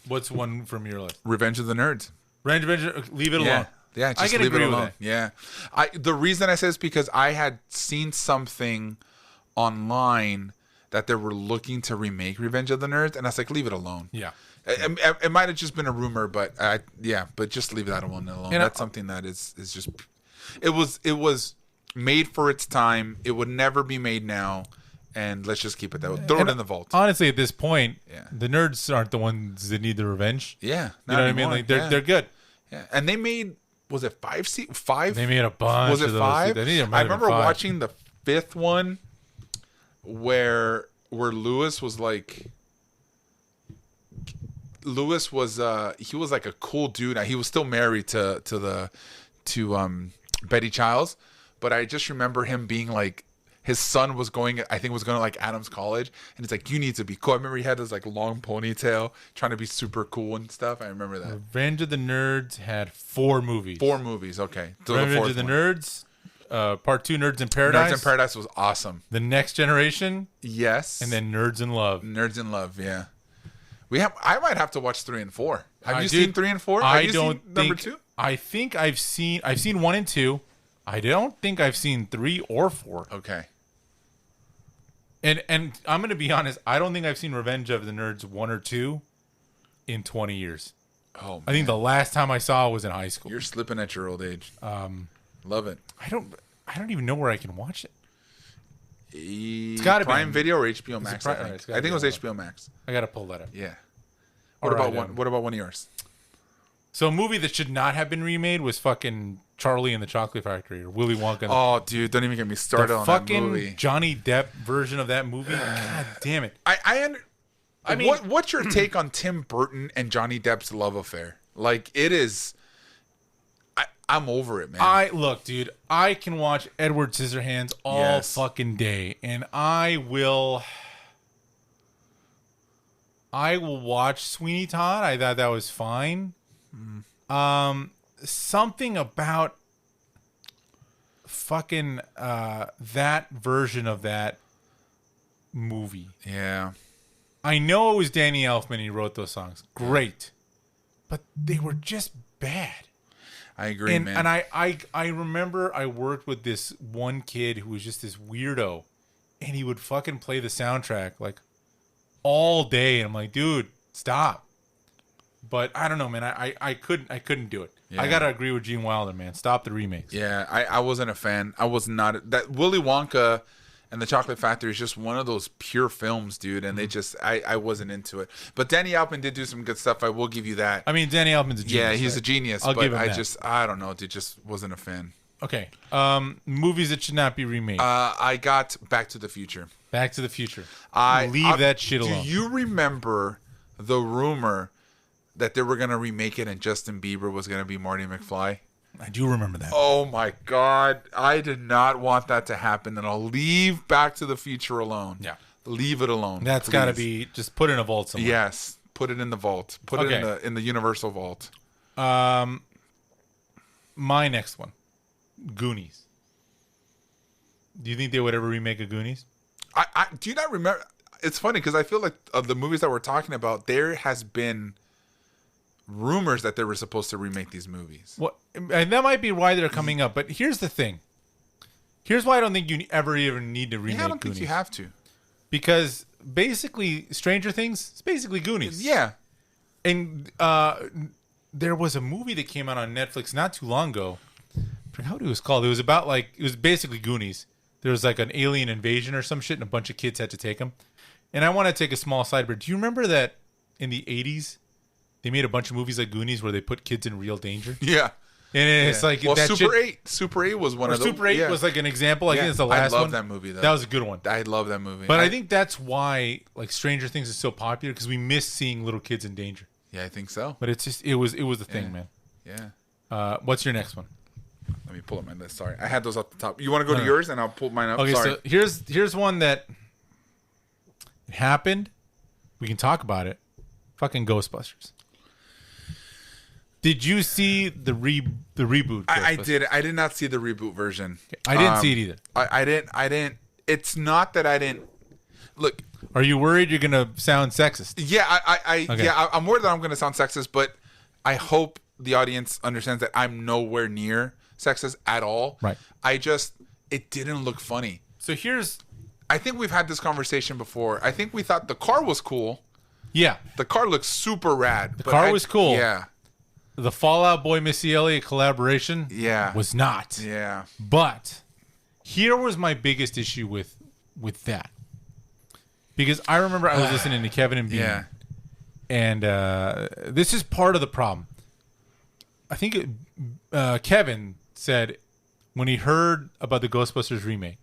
What's one from your list? Revenge of the Nerds. Leave it alone. Yeah, just leave it alone. Yeah. The reason I say is because I had seen something online that they were looking to remake Revenge of the Nerds, and I was like, leave it alone. Yeah. It might have just been a rumor, but but just leave that one alone. And that's something that is just it was made for its time. It would never be made now. And let's just keep it that way. Throw it in the vault. Honestly, at this point, the nerds aren't the ones that need the revenge. Yeah. You know what I mean? Like they're good. Yeah. And they made, was it 5? They made a bunch. Was it of 5? I remember watching the 5th one where Lewis was like, he was like a cool dude. He was still married to Betty Childs, but I just remember him being like, his son was going to like Adams College, and it's like, you need to be cool. I remember he had this like long ponytail, trying to be super cool and stuff. I remember that. Revenge of the Nerds had 4 movies. 4 movies, okay. So Revenge of the Nerds, Part 2, Nerds in Paradise. Nerds in Paradise was awesome. The Next Generation. Yes. And then Nerds in Love. Nerds in Love, yeah. I might have to watch 3 and 4. Have you seen 3 and 4? I don't think number 2? I think I've seen 1 and 2. I don't think I've seen 3 or 4. Okay. And I'm going to be honest, I don't think I've seen Revenge of the Nerds 1 or 2 in 20 years. Oh, man. I think the last time I saw it was in high school. You're slipping at your old age. Love it. I don't even know where I can watch it. It's got to be Prime Video or HBO Max. I think it was HBO Max. I got to pull that up. Yeah. What about one of yours? So a movie that should not have been remade was fucking Charlie and the Chocolate Factory or Willy Wonka. Oh, dude, don't even get me started on that movie. Fucking Johnny Depp version of that movie. God damn it. I mean, what's your take on Tim Burton and Johnny Depp's love affair? Like, it is. I'm over it, man. Look, dude. I can watch Edward Scissorhands all fucking day, and I will watch Sweeney Todd. I thought that was fine. Something about fucking that version of that movie. Yeah. I know it was Danny Elfman. He wrote those songs. Great, but they were just bad. I agree, man. And I remember I worked with this one kid who was just this weirdo, and he would fucking play the soundtrack like all day. And I'm like, dude, stop. But I don't know, man. I couldn't do it. Yeah. I gotta agree with Gene Wilder, man. Stop the remakes. Yeah, I wasn't a fan. I was not. That Willy Wonka and the Chocolate Factory is just one of those pure films, dude. And they just, I wasn't into it. But Danny Elfman did do some good stuff. I will give you that. I mean, Danny Elfman's a genius. Yeah, he's a genius. I'll give him that. I don't know, dude. Just wasn't a fan. Okay. Movies that should not be remade. I got Back to the Future. Back to the Future. Leave that shit alone. Do you remember the rumor that they were going to remake it and Justin Bieber was going to be Marty McFly? I do remember that. Oh my God. I did not want that to happen, and I'll leave Back to the Future alone. Yeah. Leave it alone. That's got to be, just put in a vault somewhere. Yes. Put it in the vault. Put it in the Universal vault. My next one. Goonies. Do you think they would ever remake a Goonies? I do you not remember? It's funny because I feel like of the movies that we're talking about, there has been rumors that they were supposed to remake these movies. Well, and that might be why they're coming up. But here's the thing. Here's why I don't think you ever even need to remake Goonies. I don't think you have to. Because basically, Stranger Things, it's basically Goonies. Yeah. And there was a movie that came out on Netflix not too long ago. I forgot what it was called. It was about it was basically Goonies. There was like an alien invasion or some shit, and a bunch of kids had to take them. And I want to take a small sidebar. Do you remember that in the 80s, they made a bunch of movies like Goonies where they put kids in real danger? Yeah. And it's like that Super 8. Super 8 was one of those. Super 8 was like an example. I think it's the last one. I love that movie, though. That was a good one. I love that movie. But I think that's why Stranger Things is so popular, because we miss seeing little kids in danger. Yeah, I think so. But it's just it was the thing, man. Yeah. What's your next one? Let me pull up my list. Sorry, I had those up the top. You want to go to yours, and I'll pull mine up. Okay, Sorry. So here's one that happened. We can talk about it. Fucking Ghostbusters. Did you see the reboot? I did. I did not see the reboot version. Okay. I didn't see it either. I didn't. It's not that I didn't. Look. Are you worried you're gonna sound sexist? Yeah, I'm worried that I'm gonna sound sexist, but I hope the audience understands that I'm nowhere near sexist at all. Right. It didn't look funny. So I think we've had this conversation before. I think we thought the car was cool. Yeah. The car looks super rad. The car was cool. Yeah. The Fall Out Boy Missy Elliott collaboration was not. Yeah. But here was my biggest issue with that. Because I remember I was listening to Kevin and Bean. Yeah. And this is part of the problem. I think Kevin said when he heard about the Ghostbusters remake,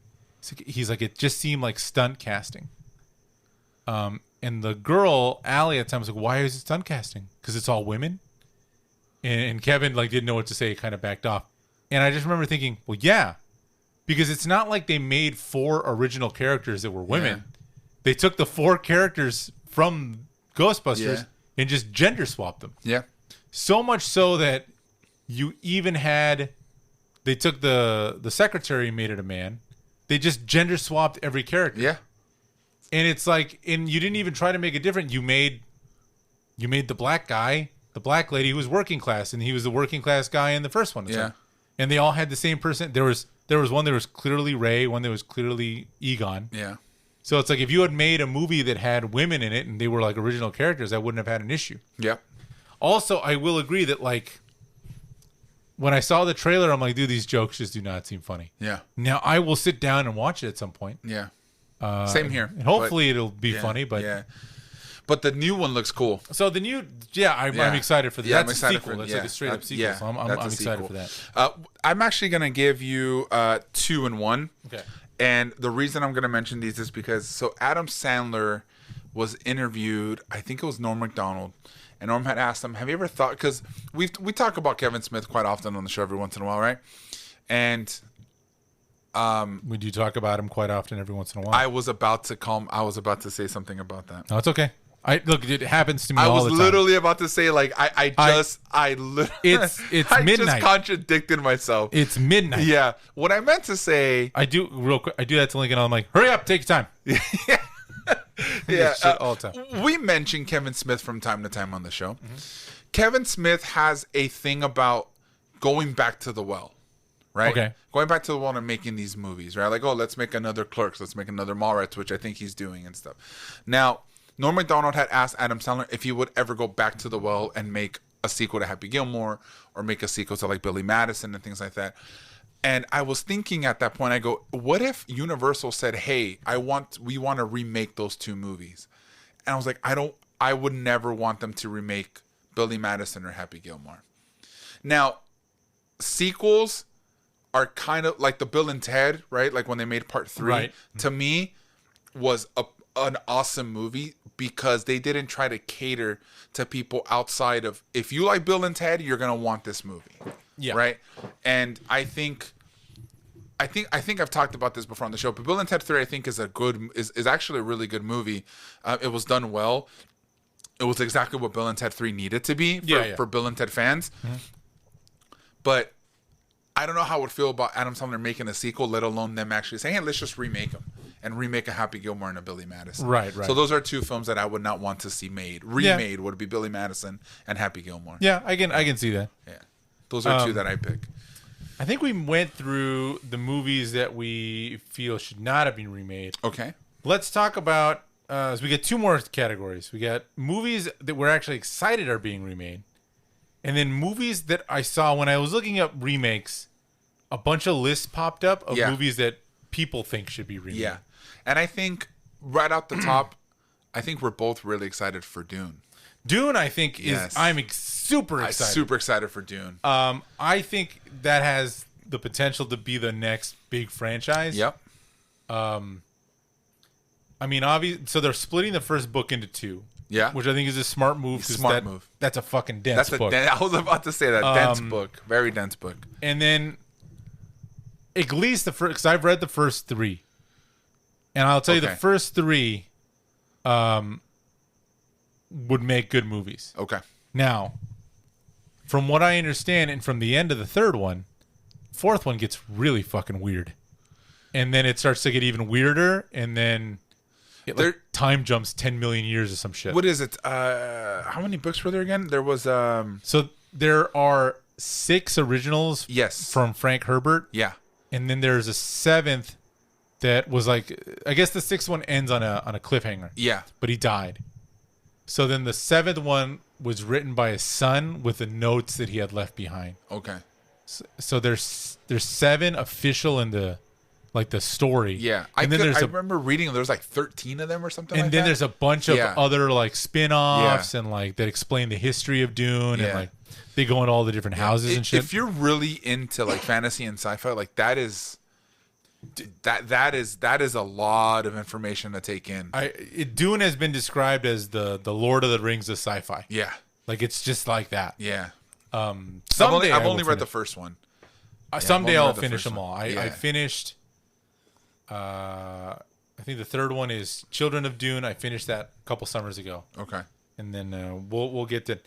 he's like, it just seemed like stunt casting. And the girl, Allie, at the time was like, why is it stunt casting? Because it's all women? And Kevin didn't know what to say, kind of backed off. And I just remember thinking, well, yeah. Because it's not like they made 4 original characters that were women. Yeah. They took the 4 characters from Ghostbusters and just gender swapped them. Yeah. So much so that you even they took the secretary and made it a man. They just gender swapped every character. Yeah. And it's and you didn't even try to make it different. You made the black guy, the black lady who was working class, and he was the working class guy in the first one. Yeah. And they all had the same person. There was one that was clearly Ray, one that was clearly Egon. Yeah. So it's if you had made a movie that had women in it and they were original characters, I wouldn't have had an issue. Yeah. Also, I will agree that when I saw the trailer, I'm like, dude, these jokes just do not seem funny. Yeah. Now I will sit down and watch it at some point. Yeah. Same here. And hopefully it'll be funny, but But the new one looks cool. So the new, I'm excited for that. Yeah, that's a sequel. That's a straight up sequel. So I'm excited for that. I'm actually gonna give you 2 and 1. Okay. And the reason I'm going to mention these is because Adam Sandler was interviewed. I think it was Norm Macdonald, and Norm had asked him, "Have you ever thought?" Because we talk about Kevin Smith quite often on the show every once in a while, right? And we do talk about him quite often every once in a while. I was about to say something about that. No, it's okay. Look, it happens to me all the time. I was literally about to say, like, It's I midnight. just contradicted myself. It's midnight. Yeah. What I meant to say. I do real quick. I do that to Lincoln. I'm like, hurry up, take your time. Yeah. Shit all the time. We mention Kevin Smith from time to time on the show. Kevin Smith has a thing about going back to the well. Right? Okay. Going back to the one and making these movies, right? Like, oh, let's make another Clerks. Let's make another Mallrats, which I think he's doing and stuff. Now, Norm Macdonald had asked Adam Sandler if he would ever go back to the well and make a sequel to Happy Gilmore or make a sequel to, like, Billy Madison and things like that. And I was thinking at that point, I go, what if Universal said, hey, we want to remake those two movies? And I was like, I would never want them to remake Billy Madison or Happy Gilmore. Now, sequels are kind of like the Bill and Ted, right? Like when they made part 3, right. To me was an awesome movie because they didn't try to cater to people outside of, if you like Bill and Ted, you're going to want this movie. Yeah. Right. And I think I've talked about this before on the show, but Bill and Ted 3, I think is actually a really good movie. It was done well. It was exactly what Bill and Ted 3 needed to be for Bill and Ted fans. Mm-hmm. But I don't know how I would feel about Adam Sandler making a sequel, let alone them actually saying, hey, let's just remake them and remake a Happy Gilmore and a Billy Madison. Right. So those are two films that I would not want to see made. Remade would be Billy Madison and Happy Gilmore. Yeah, I can see that. Yeah. Those are two that I pick. I think we went through the movies that we feel should not have been remade. Okay. Let's talk about, so we get two more categories. We got movies that we're actually excited are being remade. And then movies that I saw when I was looking up remakes, a bunch of lists popped up of movies that people think should be remade. Yeah. And I think right out the top, I think we're both really excited for Dune. Dune, I think, I'm super excited. I'm super excited for Dune. I think that has the potential to be the next big franchise. Yep. I mean, obviously, so they're splitting the first book into 2. Yeah. Which I think is a smart move. Smart move. That's a fucking dense book. I was about to say that. Dense book. Very dense book. And then, at least the first, because I've read the first 3. And I'll tell you, the first 3 would make good movies. Okay. Now, from what I understand, and from the end of the third one, fourth one gets really fucking weird. And then it starts to get even weirder, and then time jumps 10 million years or some shit. What is it? How many books were there again? There was... So there are 6 originals from Frank Herbert. Yeah. And then there's a 7th that was like... I guess the 6th one ends on a cliffhanger. Yeah. But he died. So then the 7th one was written by his son with the notes that he had left behind. Okay. So there's 7 official in the story. Yeah. I remember reading there's like 13 of them or something like that. And then there's a bunch of other like spin-offs and like that explain the history of Dune and like they go into all the different houses and shit. If you're really into like fantasy and sci-fi, like that is a lot of information to take in. Dune has been described as the Lord of the Rings of sci-fi. Yeah. Like it's just like that. Yeah. Someday I've only read the first one. Someday I'll finish them all. I finished I think the third one is Children of Dune. I finished that a couple summers ago. Okay. And then we'll get to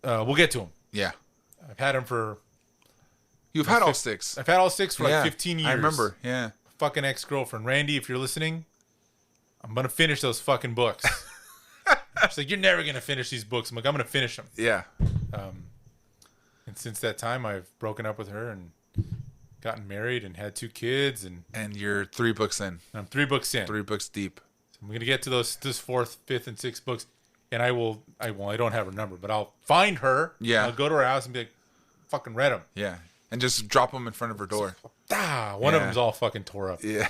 them. Yeah. I've had them for You've had all 6. I've had all 6 for like 15 years. I remember. Yeah. Fucking ex-girlfriend. Randy, if you're listening, I'm going to finish those fucking books. She's like, you're never going to finish these books. I'm like, I'm going to finish them. Yeah. And since that time, I've broken up with her and gotten married and had 2 kids. And you're 3 books in. I'm 3 books in. 3 books deep. So I'm going to get to this 4th, 5th, and 6th books. And I don't have her number, but I'll find her. Yeah. I'll go to her house and be like, fucking read them. Yeah. And just drop them in front of her door. One of them's all fucking tore up. Yeah.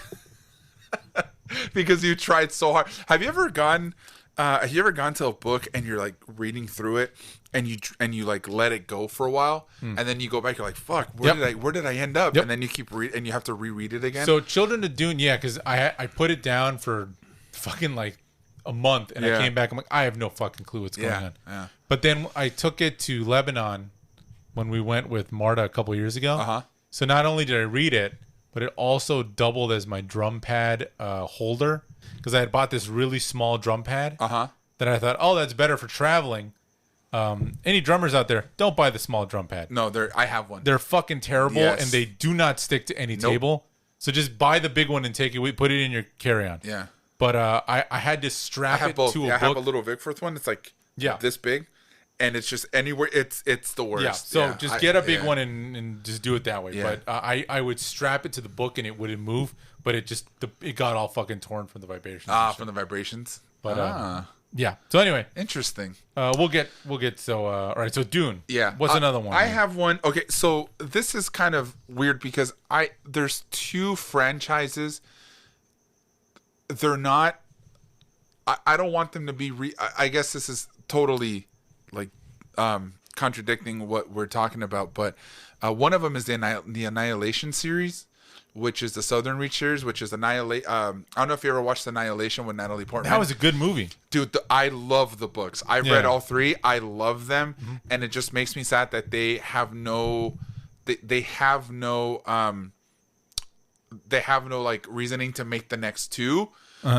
Because you tried so hard. Have you ever gone to a book and you're like reading through it and you like let it go for a while and then you go back, you're like, fuck, where did I end up? And then you keep and you have to reread it again. So Children of Dune, because I put it down for fucking like a month and I came back, I'm like, I have no fucking clue what's going on. Yeah. But then I took it to Lebanon when we went with Marta a couple years ago. Uh-huh. So not only did I read it, but it also doubled as my drum pad holder because I had bought this really small drum pad. Uh-huh. that I thought, oh, that's better for traveling. Any drummers out there, don't buy the small drum pad. No, I have one. They're fucking terrible, Yes. and they do not stick to any table. So just buy the big one and take it. Put it in your carry-on. Yeah. But I had to strap it to a book. I have a little Vic-Firth one. It's like this big, and it's just anywhere. It's the worst. Yeah. So just get a big one and just do it that way. Yeah. But I would strap it to the book and it wouldn't move. But it got all fucking torn from the vibrations. From the vibrations. But yeah. So anyway, interesting. We'll get so all right. So Dune. Yeah. What's another one? I have one. Okay. So this is kind of weird because there's two franchises. They're not. I don't want them to be. I guess this is totally like contradicting what we're talking about. But one of them is the Annihilation series, which is the Southern Reach series, which is Annihilate. I don't know if you ever watched Annihilation with Natalie Portman. That was a good movie, dude. I love the books. I've read all three. I love them, and it just makes me sad that they have no. They have no. They have no like reasoning to make the next two.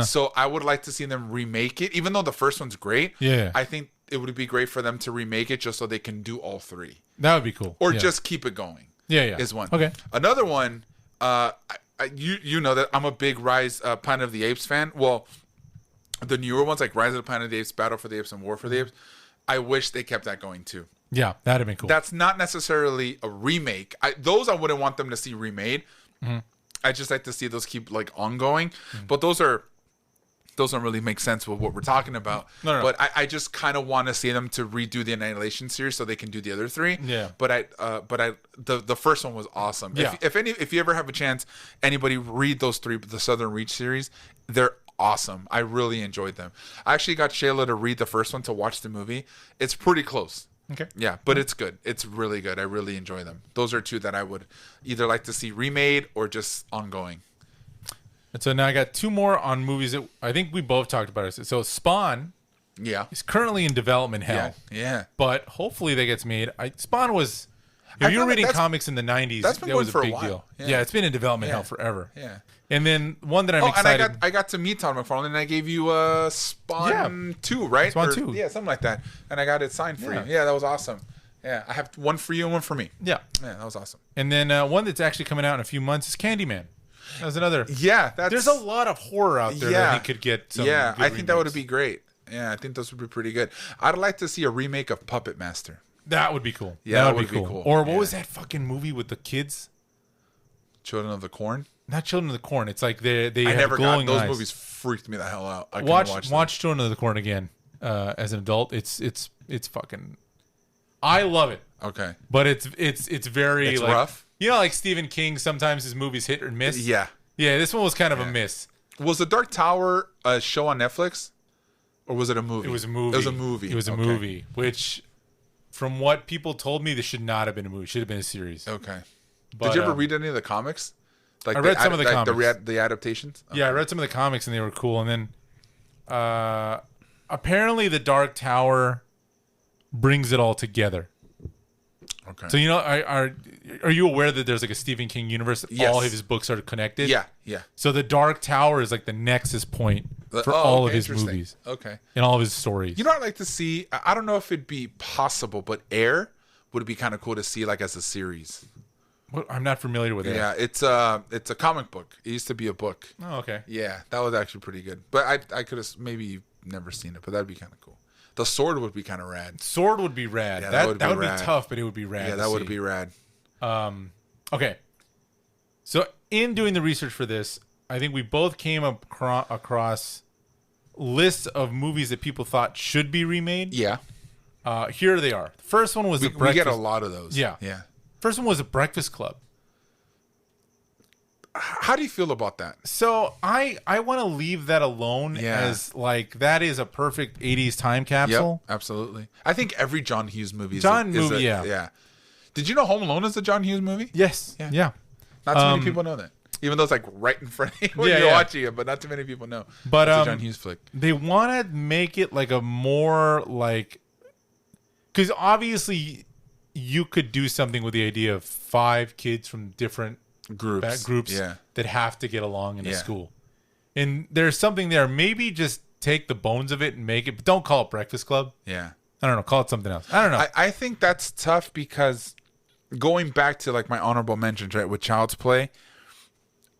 So I would like to see them remake it, even though the first one's great. Yeah, I think it would be great for them to remake it just so they can do all three. That would be cool. Or just keep it going. Yeah. Is one. Okay. Another one. You know that I'm a big Planet of the Apes fan. Well, the newer ones like Rise of the Planet of the Apes, Battle for the Apes, and War for the Apes. I wish they kept that going too. Yeah, that'd have been cool. That's not necessarily a remake. Those I wouldn't want them to see remade. I just like to see those keep like ongoing. But those don't really make sense with what we're talking about. No. But I just kind of want to see them to redo the Annihilation series so they can do the other three. Yeah. But the first one was awesome. Yeah. If you ever have a chance, anybody read those three, the Southern Reach series, they're awesome. I really enjoyed them. I actually got Shayla to read the first one to watch the movie. It's pretty close. Okay. Yeah, but it's good. It's really good. I really enjoy them. Those are two that I would either like to see remade or just ongoing. And so now I got two more on movies that I think we both talked about. So Spawn is currently in development hell. Yeah. But hopefully that gets made. Spawn was... If you were reading comics in the 90s, that was a big deal. Yeah, it's been in development hell forever. Yeah. And then one that I'm excited... and I got to meet Todd McFarlane, and I gave you Spawn 2, right? Spawn 2. Yeah, something like that. And I got it signed for you. Yeah, that was awesome. Yeah, I have one for you and one for me. Yeah. Yeah, that was awesome. And then one that's actually coming out in a few months is Candyman. That was another. Yeah, there's a lot of horror out there that he could get. Some I think remakes. that would be great. Yeah, I think those would be pretty good. I'd like to see a remake of Puppet Master. That would be cool. Yeah, that would be cool. Or what was that fucking movie with the kids? Children of the Corn. Not Children of the Corn. It's like they I have never glowing got those eyes. movies. Freaked me the hell out. I watch Children of the Corn again as an adult. It's fucking. I love it. Okay, but it's very it's like, rough. You know, like Stephen King. Sometimes his movies hit or miss. Yeah. Yeah, this one was kind of a miss. Was The Dark Tower a show on Netflix? Or was it a movie? It was a movie. It was a movie. It was a movie, which, from what people told me, this should not have been a movie. It should have been a series. Okay. But, did you ever read any of the comics? Like I read some of the comics. The adaptations? Okay. Yeah, I read some of the comics, and they were cool. And then, apparently, The Dark Tower brings it all together. Okay. So, you know, are you aware that there's like a Stephen King universe? Yes. All of his books are connected? Yeah. So The Dark Tower is like the nexus point for all of his movies. Okay. And all of his stories. You know what I'd like to see? I don't know if it'd be possible, but Air would be kind of cool to see like as a series. What? I'm not familiar with Air. Yeah, it's a comic book. It used to be a book. Oh, okay. Yeah, that was actually pretty good. But I could have maybe never seen it, but that'd be kind of cool. The sword would be kind of rad. Sword would be rad. Yeah, that would be tough, but it would be rad. Yeah, that would be rad. Okay. So in doing the research for this, I think we both came across lists of movies that people thought should be remade. Yeah. Here they are. The first one was we get a lot of those. Yeah. First one was The Breakfast Club. How do you feel about that? So I want to leave that alone as like that is a perfect 80s time capsule. Yep, absolutely. I think every John Hughes movie yeah. Did you know Home Alone is a John Hughes movie? Yes. Yeah. Not too many people know that. Even though it's like right in front of you when you're watching it, but not too many people know. But it's a John Hughes flick. They want to make it like a more like, because obviously you could do something with the idea of 5 kids from different groups that have to get along in a school. And there's something there. Maybe just take the bones of it and make it, but don't call it Breakfast Club. Yeah. I don't know. Call it something else. I don't know. I think that's tough because going back to like my honorable mentions, right, with Child's Play,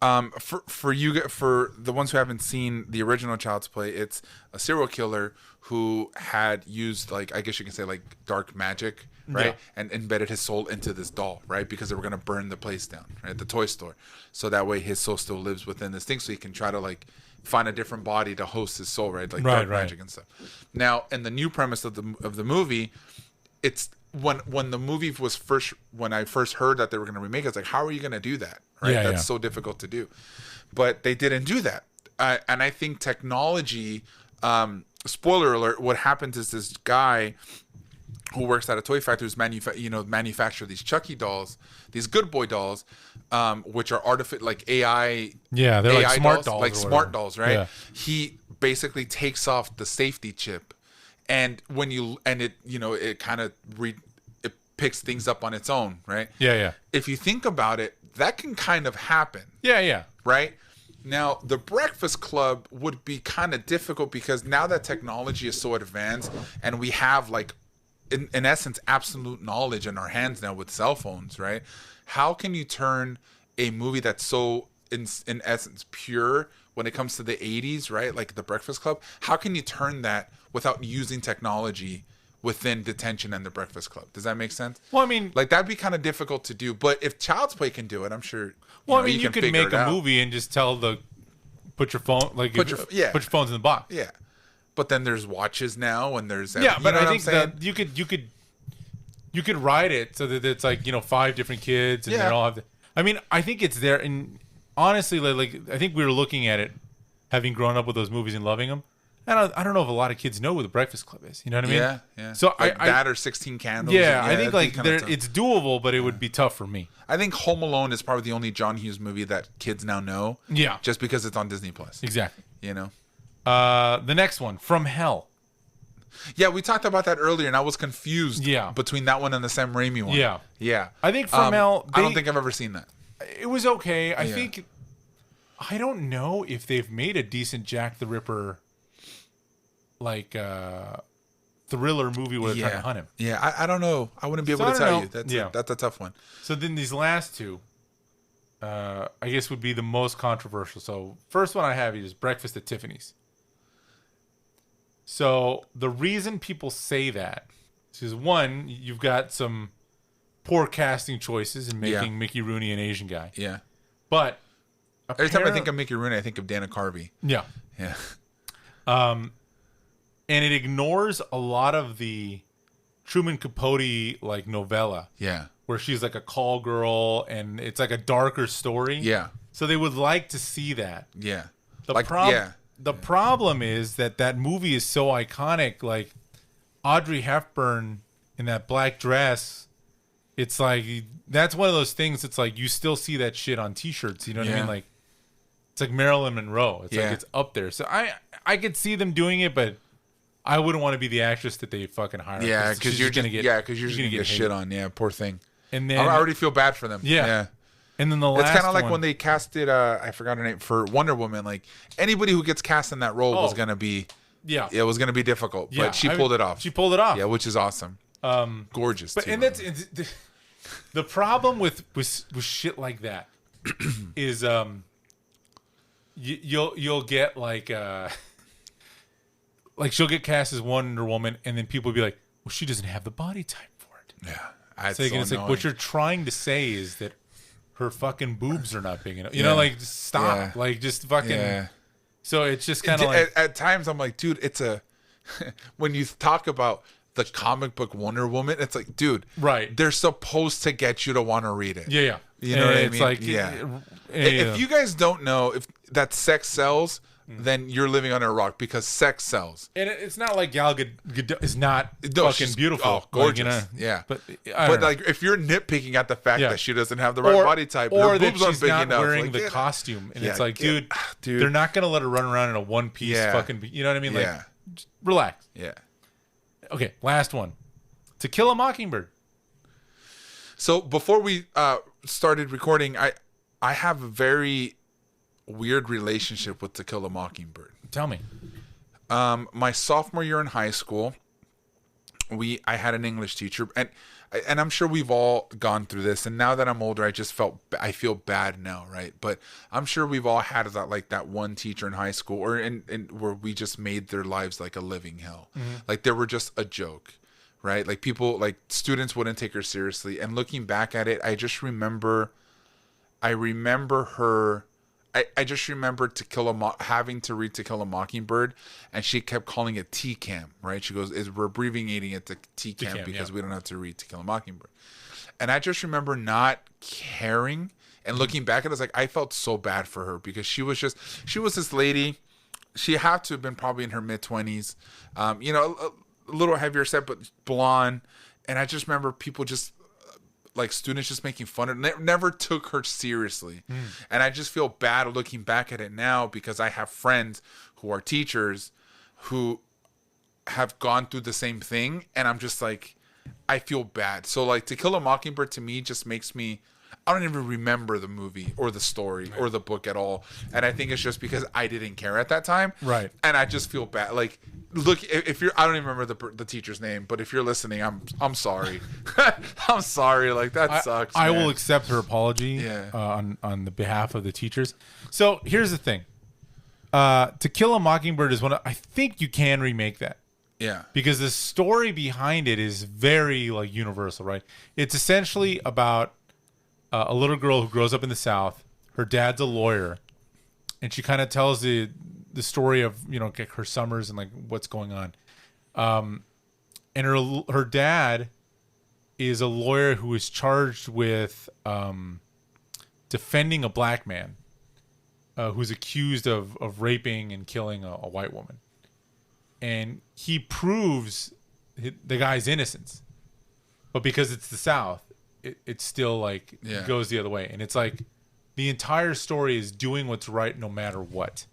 for the ones who haven't seen the original Child's Play, it's a serial killer who had used, like, I guess you can say, like, dark magic, right? Yeah. And embedded his soul into this doll, right? Because they were going to burn the place down, right? The toy store. So that way his soul still lives within this thing, so he can try to, like, find a different body to host his soul, right? Like dark magic and stuff. Now, in the new premise of the movie, it's when the movie was first, when I first heard that they were going to remake it, it's like, how are you going to do that? Right? Yeah, That's so difficult to do. But they didn't do that. And I think technology, spoiler alert, what happens is this guy who works at a toy factory who's manufacture these Chucky dolls, these good boy dolls, which are like AI. Yeah, they're AI like smart dolls. Like smart dolls, right? Yeah. He basically takes off the safety chip, and it kind of it picks things up on its own, right? Yeah, yeah. If you think about it, that can kind of happen. Yeah, yeah. Right? Now, the Breakfast Club would be kind of difficult because now that technology is so advanced and we have, like, in essence, absolute knowledge in our hands now with cell phones, right? How can you turn a movie that's so, in essence, pure when it comes to the 80s, right? Like The Breakfast Club. How can you turn that without using technology within Detention and The Breakfast Club? Does that make sense? Well, I mean, like, that'd be kind of difficult to do. But if Child's Play can do it, I'm sure. You could make a movie and just tell put your phone, like, put your phones in the box. Yeah. But then there's watches now, and there's but I think that you could write it so that it's like 5 different kids and they all have. I mean, I think it's there, and honestly, like I think we were looking at it, having grown up with those movies and loving them. I don't know if a lot of kids know what the Breakfast Club is. You know what I mean? Yeah, yeah. So like that or 16 Candles. Yeah, I think like it's doable, but it would be tough for me. I think Home Alone is probably the only John Hughes movie that kids now know. Yeah, just because it's on Disney Plus. Exactly. The next one, From Hell. Yeah, we talked about that earlier, and I was confused between that one and the Sam Raimi one. Yeah. Yeah. I think From Hell... I don't think I've ever seen that. It was okay. I think... I don't know if they've made a decent Jack the Ripper, like, thriller movie where they're trying to hunt him. Yeah, I don't know. I wouldn't be able to tell you. That's a tough one. So then these last two, I guess, would be the most controversial. So first one I have is Breakfast at Tiffany's. So the reason people say that is, one, you've got some poor casting choices in making Mickey Rooney an Asian guy. Yeah. But every time I think of Mickey Rooney, I think of Dana Carvey. Yeah. Yeah. And it ignores a lot of the Truman Capote, like, novella. Yeah. Where she's like a call girl and it's like a darker story. Yeah. So they would like to see that. Yeah. The problem is that movie is so iconic. Like, Audrey Hepburn in that black dress, it's like, that's one of those things. It's like you still see that shit on T-shirts. You know what I mean? Like, it's like Marilyn Monroe. It's like it's up there. So I could see them doing it, but I wouldn't want to be the actress that they fucking hire. Yeah, because you're gonna get shit on. Yeah, poor thing. And then I already feel bad for them. Yeah. And then the last, it's kind of like when they casted I forgot her name for Wonder Woman. Like, anybody who gets cast in that role was gonna be it was gonna be difficult. But she pulled it off. She pulled it off. Yeah, which is awesome. Gorgeous. But too, and that's the problem with shit like that is you'll get like she'll get cast as Wonder Woman, and then people will be like, well, she doesn't have the body type for it. Yeah. It's like what you're trying to say is that her fucking boobs are not big enough. You know, like, stop. Yeah. Like, just fucking. Yeah. So it's just kind of like. At times, I'm like, dude, it's a. When you talk about the comic book Wonder Woman, it's like, dude, right? They're supposed to get you to want to read it. Yeah. You know what I mean? Like, if you guys don't know if that sex sells, then you're living under a rock, because sex sells. And it's not like Gal Gadot is not fucking beautiful. Oh, gorgeous. Like, but like, if you're nitpicking at the fact that she doesn't have the right body type, or her that boobs aren't she's big not enough, wearing the costume, and it's like, dude, they're not gonna let her run around in a one piece fucking. You know what I mean? Like, just relax. Yeah. Okay, last one. To Kill a Mockingbird. So before we started recording, I have a very weird relationship with To Kill a Mockingbird. Tell me. My sophomore year in high school, I had an English teacher, and I'm sure we've all gone through this. And now that I'm older, I feel bad now, right? But I'm sure we've all had that one teacher in high school, or in where we just made their lives like a living hell. Like they were just a joke, right? Like students wouldn't take her seriously. And looking back at it, I remember her. I just remember having to read To Kill a Mockingbird, and she kept calling it TCAM, right? She goes, we're abbreviating it to TCAM because we don't have to read To Kill a Mockingbird. And I just remember not caring, and looking back at it, it's like I felt so bad for her because she was this lady. She had to have been probably in her mid-20s, a little heavier set, but blonde. And I just remember people just, like students just making fun of her, never took her seriously. And I just feel bad looking back at it now because I have friends who are teachers who have gone through the same thing. And I'm just like, I feel bad. So like To Kill a Mockingbird to me just makes me, I don't even remember the movie or the story or the book at all. And I think it's just because I didn't care at that time. Right. And I just feel bad. Like, look, if you're, I don't even remember the teacher's name, but if you're listening, I'm sorry. I'm sorry. Like that sucks. I will accept her apology on the behalf of the teachers. So here's the thing. To Kill a Mockingbird is I think you can remake that. Yeah. Because the story behind it is very like universal, right? It's essentially about a little girl who grows up in the South. Her dad's a lawyer, and she kind of tells the story of her summers and like what's going on. And her dad is a lawyer who is charged with defending a black man who's accused of raping and killing a white woman, and he proves the guy's innocence, but because it's the South, it's still like goes the other way. And it's like the entire story is doing what's right no matter what.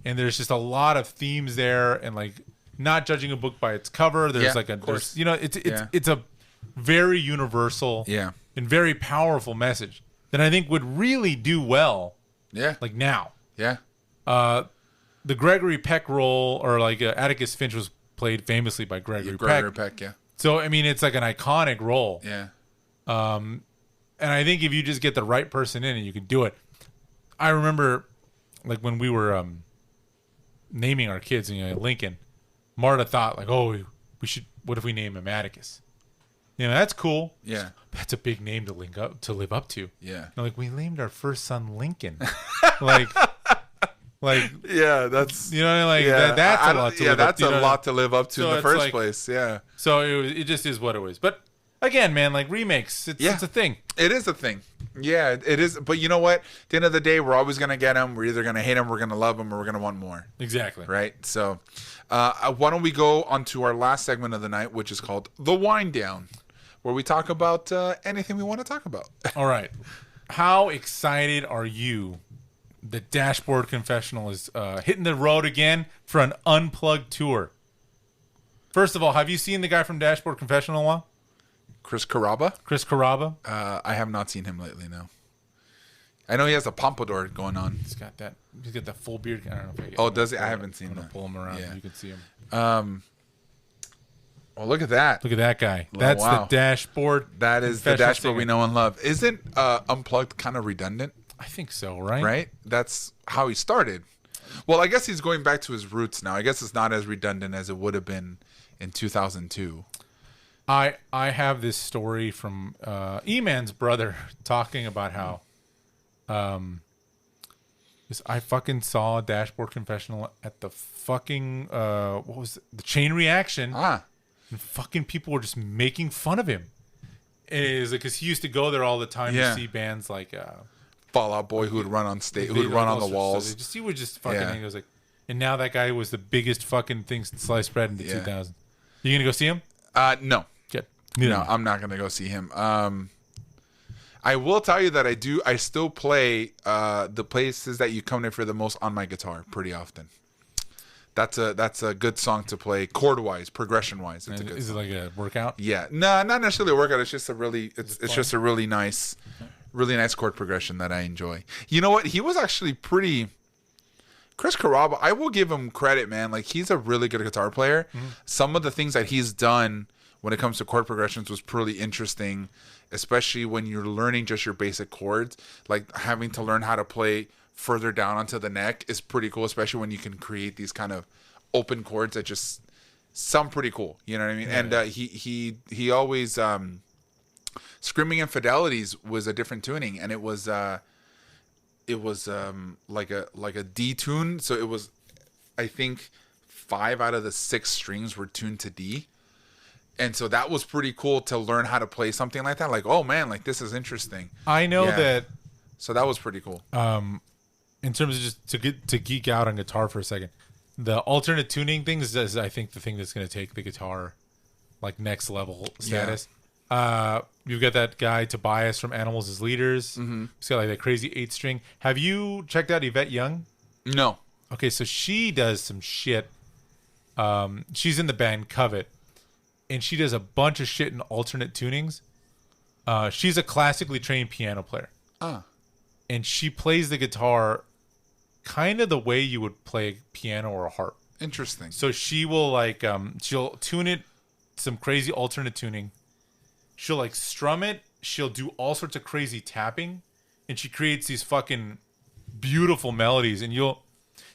And there's just a lot of themes there, and like not judging a book by its cover. There's it's a very universal and very powerful message that I think would really do well. Yeah. Like now. Yeah. The Gregory Peck role, or like Atticus Finch, was played famously by Gregory Peck. Yeah. So I mean, it's like an iconic role. Yeah. And I think if you just get the right person in, and you can do it. I remember, like when we were naming our kids, Lincoln, Marta thought like, oh, we should. What if we name him Atticus? That's cool. Yeah. That's a big name to live up to. Yeah. Like we named our first son Lincoln. Like yeah, that's that's a lot to live up to. That's a lot to live up to in the first place. Yeah. So it just is what it was. But again, man, like remakes, it's a thing. It is a thing. Yeah, it is. But you know what? At the end of the day, we're always gonna get them. We're either gonna hate them, we're gonna love them, or we're gonna want more. Exactly. Right. So, why don't we go on to our last segment of the night, which is called the Wind Down, where we talk about anything we want to talk about. All right. How excited are you? The Dashboard Confessional is hitting the road again for an unplugged tour. First of all, have you seen the guy from Dashboard Confessional in a while? Chris Carrabba? Chris Carrabba? I have not seen him lately, no. I know he has a pompadour going on. He's got that full beard. I don't know if does he? I haven't seen that. I'm going to pull him around. Yeah. You can see him. Well, look at that. Look at that guy. That's the Dashboard. That is the Dashboard we know and love. Isn't Unplugged kind of redundant? I think so, right? Right? That's how he started. Well, I guess he's going back to his roots now. I guess it's not as redundant as it would have been in 2002. I have this story from E-Man's brother talking about how I fucking saw Dashboard Confessional at the fucking what was it? The Chain Reaction. And fucking people were just making fun of him. And it was like, because he used to go there all the time to see bands like Fall Out Boy, who would run on stage, who would run on the walls. He would just fucking. He was like, and now that guy was the biggest fucking thing since sliced bread in the 2000s. You gonna go see him? No. Good. No, I'm not gonna go see him. I will tell you that I still play the places that you come to for the most on my guitar pretty often. That's a good song to play chord wise, progression wise. It's a good. Is it like a workout? Yeah, no, not necessarily a workout. It's just a really nice chord progression that I enjoy. You know what? He was actually pretty Chris Carrabba, I will give him credit, man. Like, he's a really good guitar player. Some of the things that he's done when it comes to chord progressions was pretty interesting, especially when you're learning just your basic chords. Like, having to learn how to play further down onto the neck is pretty cool, especially when you can create these kind of open chords that just sound pretty cool. You know what I mean? Yeah. And he always Screaming Infidelities was a different tuning, and it was like a D tune. So it was, I think, 5 out of the 6 strings were tuned to D. And so that was pretty cool to learn how to play something like that. Like, oh man, like this is interesting. I know that. So that was pretty cool. In terms of just to geek out on guitar for a second, the alternate tuning things is I think the thing that's going to take the guitar like next level status. You've got that guy Tobias from Animals as Leaders. He's got like that crazy 8-string. Have you checked out Yvette Young? No. Okay, so she does some shit. She's in the band Covet, and she does a bunch of shit in alternate tunings. She's a classically trained piano player. And she plays the guitar kind of the way you would play a piano or a harp. Interesting. So she will like she'll tune it some crazy alternate tuning. She'll like strum it. She'll do all sorts of crazy tapping, and she creates these fucking beautiful melodies. And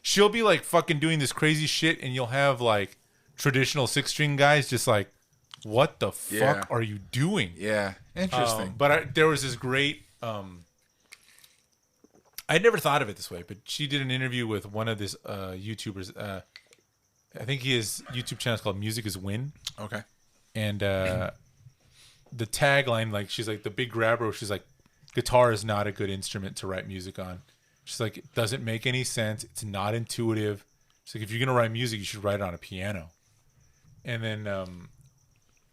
she'll be like fucking doing this crazy shit, and you'll have like traditional 6-string guys just like, what the fuck are you doing? Yeah, interesting. But there was this great. I'd never thought of it this way, but she did an interview with one of this YouTubers. I think his YouTube channel is called Music is Win. Okay. And the tagline, like, she's like, the big grabber, she's like, guitar is not a good instrument to write music on. She's like, it doesn't make any sense. It's not intuitive. She's like, if you're going to write music, you should write it on a piano. And then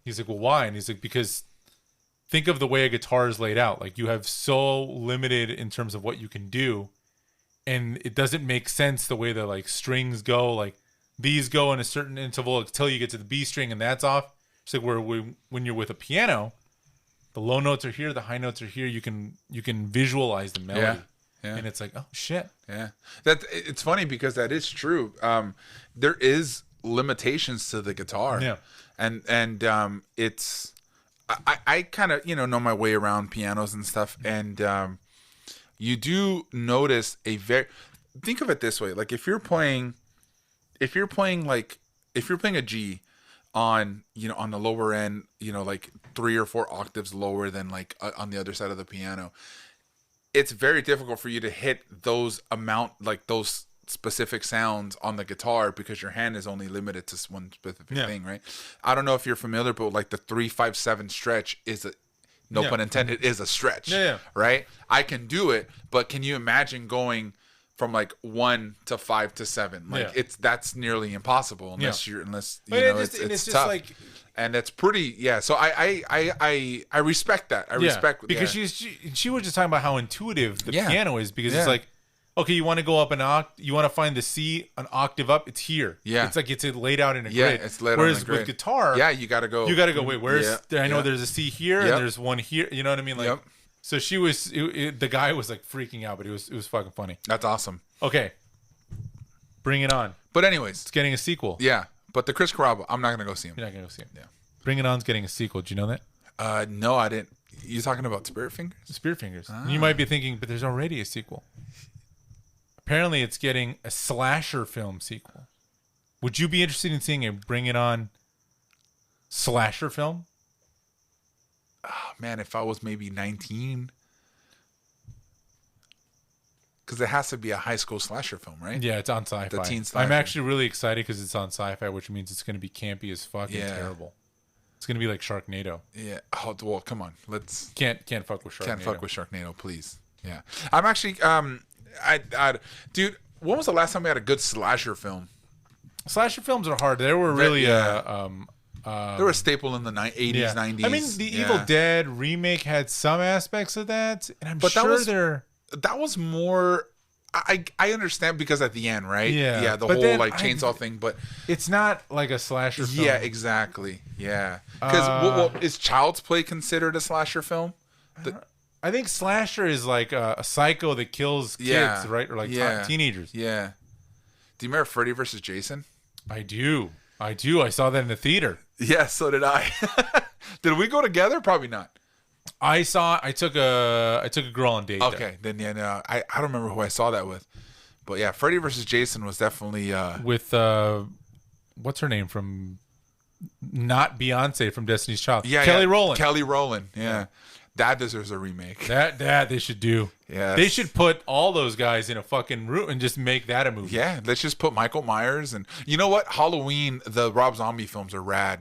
he's like, well, why? And he's like, because think of the way a guitar is laid out. Like, you have so limited in terms of what you can do, and it doesn't make sense the way the like strings go. Like, these go in a certain interval until you get to the B string, and that's off. It's like when you're with a piano, the low notes are here, the high notes are here. You can visualize the melody, and it's like, oh shit. Yeah, it's funny because that is true. There is limitations to the guitar. Yeah, and it's. I kind of know my way around pianos and stuff, and you do notice think of it this way, like if you're playing a G on on the lower end, like 3 or 4 octaves lower than like on the other side of the piano, it's very difficult for you to hit those specific sounds on the guitar because your hand is only limited to one specific thing, right? I don't know if you're familiar, but like the 3-5-7 stretch is pun intended, is a stretch, right? I can do it, but can you imagine going from like 1 to 5 to 7? Like that's nearly impossible unless it's tough. Like, and it's pretty, So I respect that. I respect because she was just talking about how intuitive the piano is, because it's like, okay, you want to go up an octave, you want to find the C an octave up, it's here. Yeah. It's like it's laid out in a grid. It's laid Whereas out in a grid. with guitar, you got to go. Wait, where's I know there's a C here and there's one here. You know what I mean? Like, so she was, the guy was like freaking out, but it was fucking funny. That's awesome. Okay. Bring it on. But anyways. It's getting a sequel. Yeah. But the Chris Carrabba, I'm not going to go see him. You're not going to go see him. Yeah. Bring It On's getting a sequel. Did you know that? No, I didn't. You talking about Spirit Fingers? Spirit Fingers. You might be thinking, but there's already a sequel. Apparently, it's getting a slasher film sequel. Would you be interested in seeing a Bring It On slasher film? Oh, man, if I was maybe 19. Because it has to be a high school slasher film, right? Yeah, it's on Sci-Fi. The teen slasher. I'm actually really excited because it's on Sci-Fi, which means it's going to be campy as fuck and terrible. It's going to be like Sharknado. Yeah. Oh, well, come on. Let's... Can't fuck with Sharknado. Can't fuck with Sharknado, please. Yeah. I'm actually... dude, when was the last time we had a good slasher film? Slasher films are hard. They were really... they were a staple in the 80s, 90s. I mean, the Evil Dead remake had some aspects of that, and I'm sure that was more... I understand because at the end, right? Yeah. The whole chainsaw thing, but... It's not like a slasher film. Yeah, exactly. Yeah. Because is Child's Play considered a slasher film? I think slasher is like a psycho that kills kids, right? Or like teenagers. Yeah. Do you remember Freddy versus Jason? I do. I saw that in the theater. Yeah, so did I. Did we go together? Probably not. I took a girl on a date. Okay, then yeah, no, I don't remember who I saw that with, but yeah, Freddy versus Jason was definitely with what's her name from, not Beyonce from Destiny's Child. Yeah, Kelly Rowland. Kelly Rowland. Yeah. That deserves a remake. That they should do. Yeah, they should put all those guys in a fucking room and just make that a movie. Yeah, let's just put Michael Myers and you know what? Halloween, the Rob Zombie films are rad.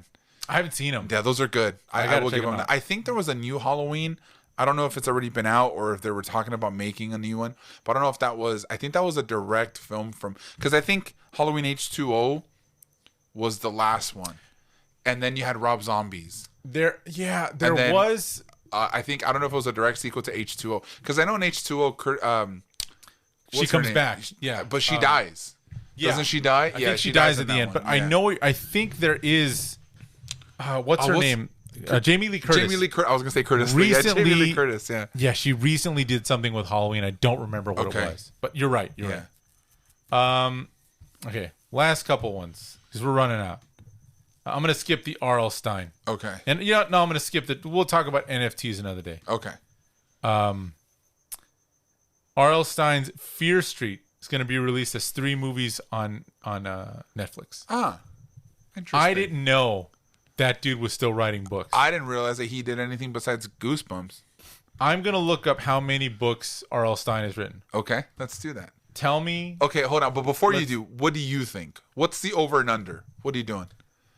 I haven't seen them. Yeah, those are good. I will give them that. I think there was a new Halloween. I don't know if it's already been out or if they were talking about making a new one. But I don't know if that was. I think that was a direct film from, because I think Halloween H2O was the last one, and then you had Rob Zombies. There was. I think, I don't know if it was a direct sequel to H2O, because I know in H2O, she comes back. Yeah, but she dies. Yeah. Doesn't she die? I think she dies at the end. But yeah. I think there is. What's her name? Jamie Lee Curtis. Jamie Lee Curtis. I was gonna say Curtis. Recently, Jamie Lee Curtis. Yeah. Yeah, she recently did something with Halloween. I don't remember what it was. But you're right. You're right. Okay. Last couple ones because we're running out. I'm gonna skip the R.L. Stine. Okay. And no, I'm gonna skip the. We'll talk about NFTs another day. Okay. R.L. Stine's Fear Street is gonna be released as 3 movies on Netflix. Interesting. I didn't know that dude was still writing books. I didn't realize that he did anything besides Goosebumps. I'm gonna look up how many books R.L. Stine has written. Okay, let's do that. Tell me. Okay, hold on. But before you do, what do you think? What's the over and under? What are you doing?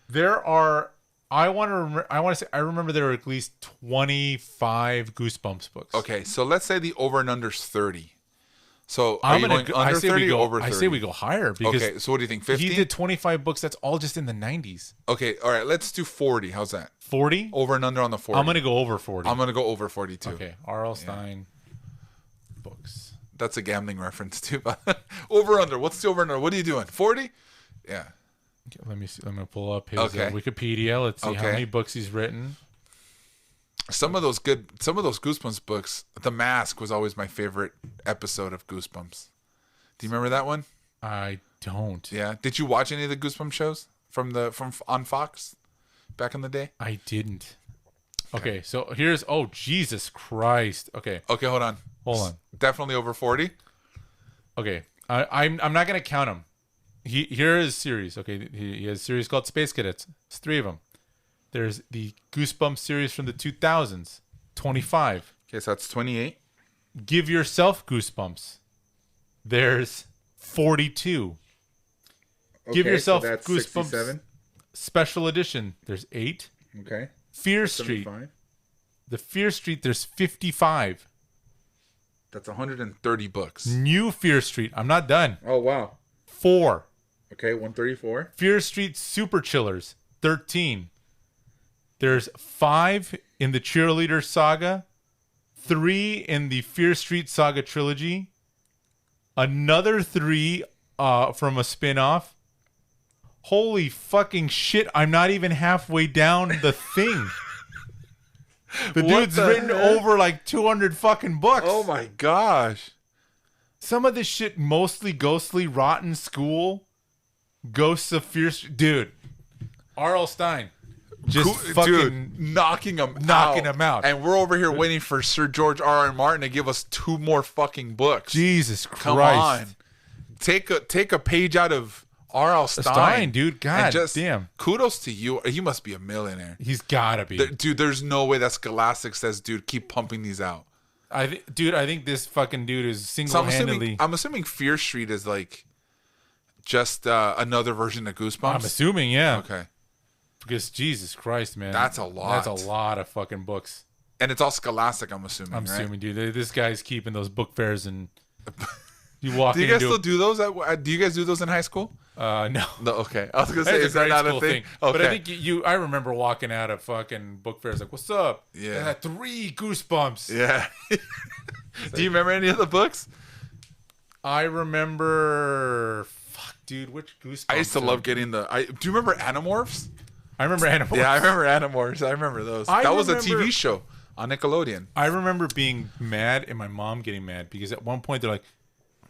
There are. I remember there were at least 25 Goosebumps books. Okay, so let's say the over and under's 30. So are you going under 30 or over 30? I say we go higher because. Okay, so what do you think? 50? He did 25 books. That's all just in the 90s. Okay, all right. Let's do 40. How's that? 40? Over and under on the 40. I'm gonna go over 40. I'm gonna go over 40 too. Okay, R.L. Stine books. That's a gambling reference too. Over under. What's the over and under? What are you doing? 40? Yeah. Okay, let me see. I'm gonna pull up his Wikipedia. Let's see how many books he's written. Some of those Goosebumps books. The Mask was always my favorite episode of Goosebumps. Do you remember that one? I don't. Yeah. Did you watch any of the Goosebumps shows from on Fox back in the day? I didn't. Okay, so here's. Oh, Jesus Christ. Okay. Okay, hold on. Definitely over 40. Okay, I'm not gonna count them. Here is series. Okay, he has a series called Space Cadets. It's 3 of them. There's the Goosebumps series from the 2000s, 25. Okay, so that's 28. Give Yourself Goosebumps. There's 42. Okay, Give Yourself so that's Goosebumps 67. Special Edition. There's 8. Okay. Fear Street. The Fear Street. There's 55. That's 130 books. New Fear Street. I'm not done. Oh wow. 4. Okay, 134. Fear Street Super Chillers. 13. There's 5 in the Cheerleader Saga, 3 in the Fear Street Saga trilogy, another 3 from a spin-off. Holy fucking shit, I'm not even halfway down the thing. The dude's written over like 200 fucking books. Oh my gosh. Some of this shit mostly ghostly, rotten school, Ghosts of Fear Street. Dude, R.L. Stine. Just fucking knocking them out. And we're over here waiting for Sir George R.R. Martin to give us 2 more fucking books. Jesus Christ. Come on. Take a page out of R.L. Stine, dude. God damn. Kudos to you. He must be a millionaire. He's got to be. Dude, there's no way that Scholastic says, dude, keep pumping these out. I think this fucking dude is single-handedly. So I'm assuming Fear Street is like just another version of Goosebumps. I'm assuming, yeah. Okay. Because Jesus Christ, man. That's a lot. That's a lot of fucking books. And it's all Scholastic, I'm assuming. I'm assuming, dude. This guy's keeping those book fairs and you walk in. Do you guys still do those? Do you guys do those in high school? No. No, okay. I was gonna say, is that not a thing? Okay. But I think I remember walking out of fucking book fairs like, "What's up?" Yeah. And I had 3 Goosebumps. Yeah. Do you remember any of the books? I remember. Fuck, dude. Which Goosebumps? I used to love getting the. Do you remember Animorphs? I remember Animorphs. Yeah, I remember Animorphs. I remember those. That was a TV show on Nickelodeon. I remember being mad and my mom getting mad because at one point they're like,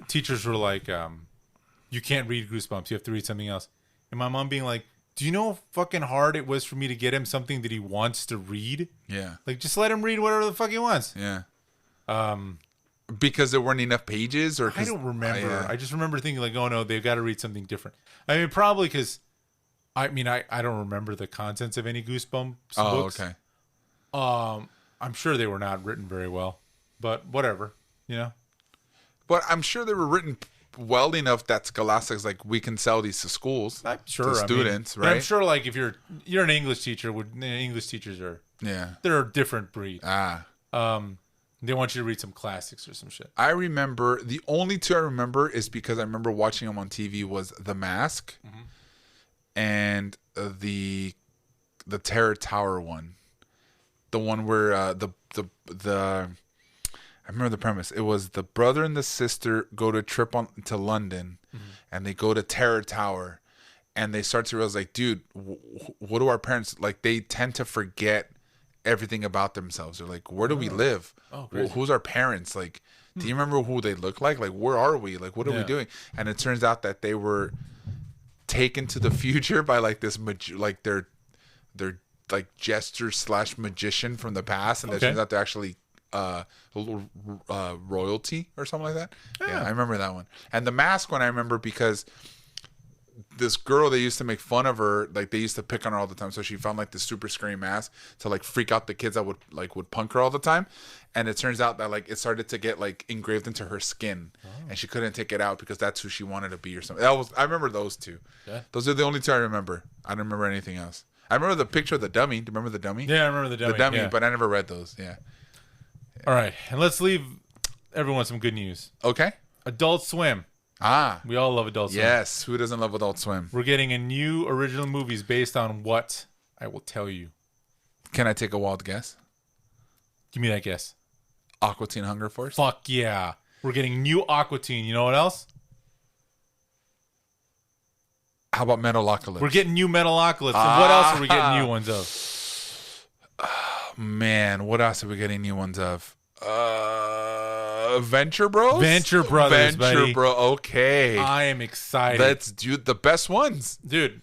teachers were like, you can't read Goosebumps. You have to read something else. And my mom being like, do you know how fucking hard it was for me to get him something that he wants to read? Yeah. Like, just let him read whatever the fuck he wants. Yeah. Because there weren't enough pages, or I don't remember. I just remember thinking like, oh no, they've got to read something different. I mean, probably because, I don't remember the contents of any Goosebumps books. Oh, okay. I'm sure they were not written very well, but whatever, But I'm sure they were written well enough that Scholastic's like, we can sell these to schools, I'm sure, to students, right? I'm sure, like, if you're an English teacher, English teachers are they're a different breed. They want you to read some classics or some shit. I remember the only two I remember is because I remember watching them on TV was The Mask and the Terror Tower one, the one where I remember the premise. It was the brother and the sister go to a trip to London, and they go to Terror Tower, and they start to realize, like, dude, what do our parents like? They tend to forget everything about themselves. They're like, where do we live? Who's our parents? Like, do you remember who they look like? Like, where are we? Like, what are we doing? And it turns out that they were taken to the future by like this like their like jester / magician from the past, and it turns out they're actually royalty or something like that. Yeah, I remember that one. And The Mask one I remember because this girl, they used to make fun of her, like they used to pick on her all the time, so she found like this super scary mask to like freak out the kids that would punk her all the time. And it turns out that like it started to get like engraved into her skin, and she couldn't take it out because that's who she wanted to be or something. I remember those two. Those are the only two I remember. I don't remember anything else. I remember the picture of the dummy. Do you remember the dummy? Yeah, I remember the dummy. But I never read those. All right, and let's leave everyone some good news. Okay. Adult Swim. We all love Adult Swim. Yes, who doesn't love Adult Swim? We're getting a new original movies based on what? I will tell you. Can I take a wild guess? Give me that guess. Aqua Teen Hunger Force? Fuck yeah. We're getting new Aqua Teen. You know what else? How about Metalocalypse? We're getting new Metalocalypse. And what else are we getting new ones of? Oh, man, what else are we getting new ones of? Venture Bros? Venture Brothers, buddy. Okay. I am excited. Let's do the best ones. Dude,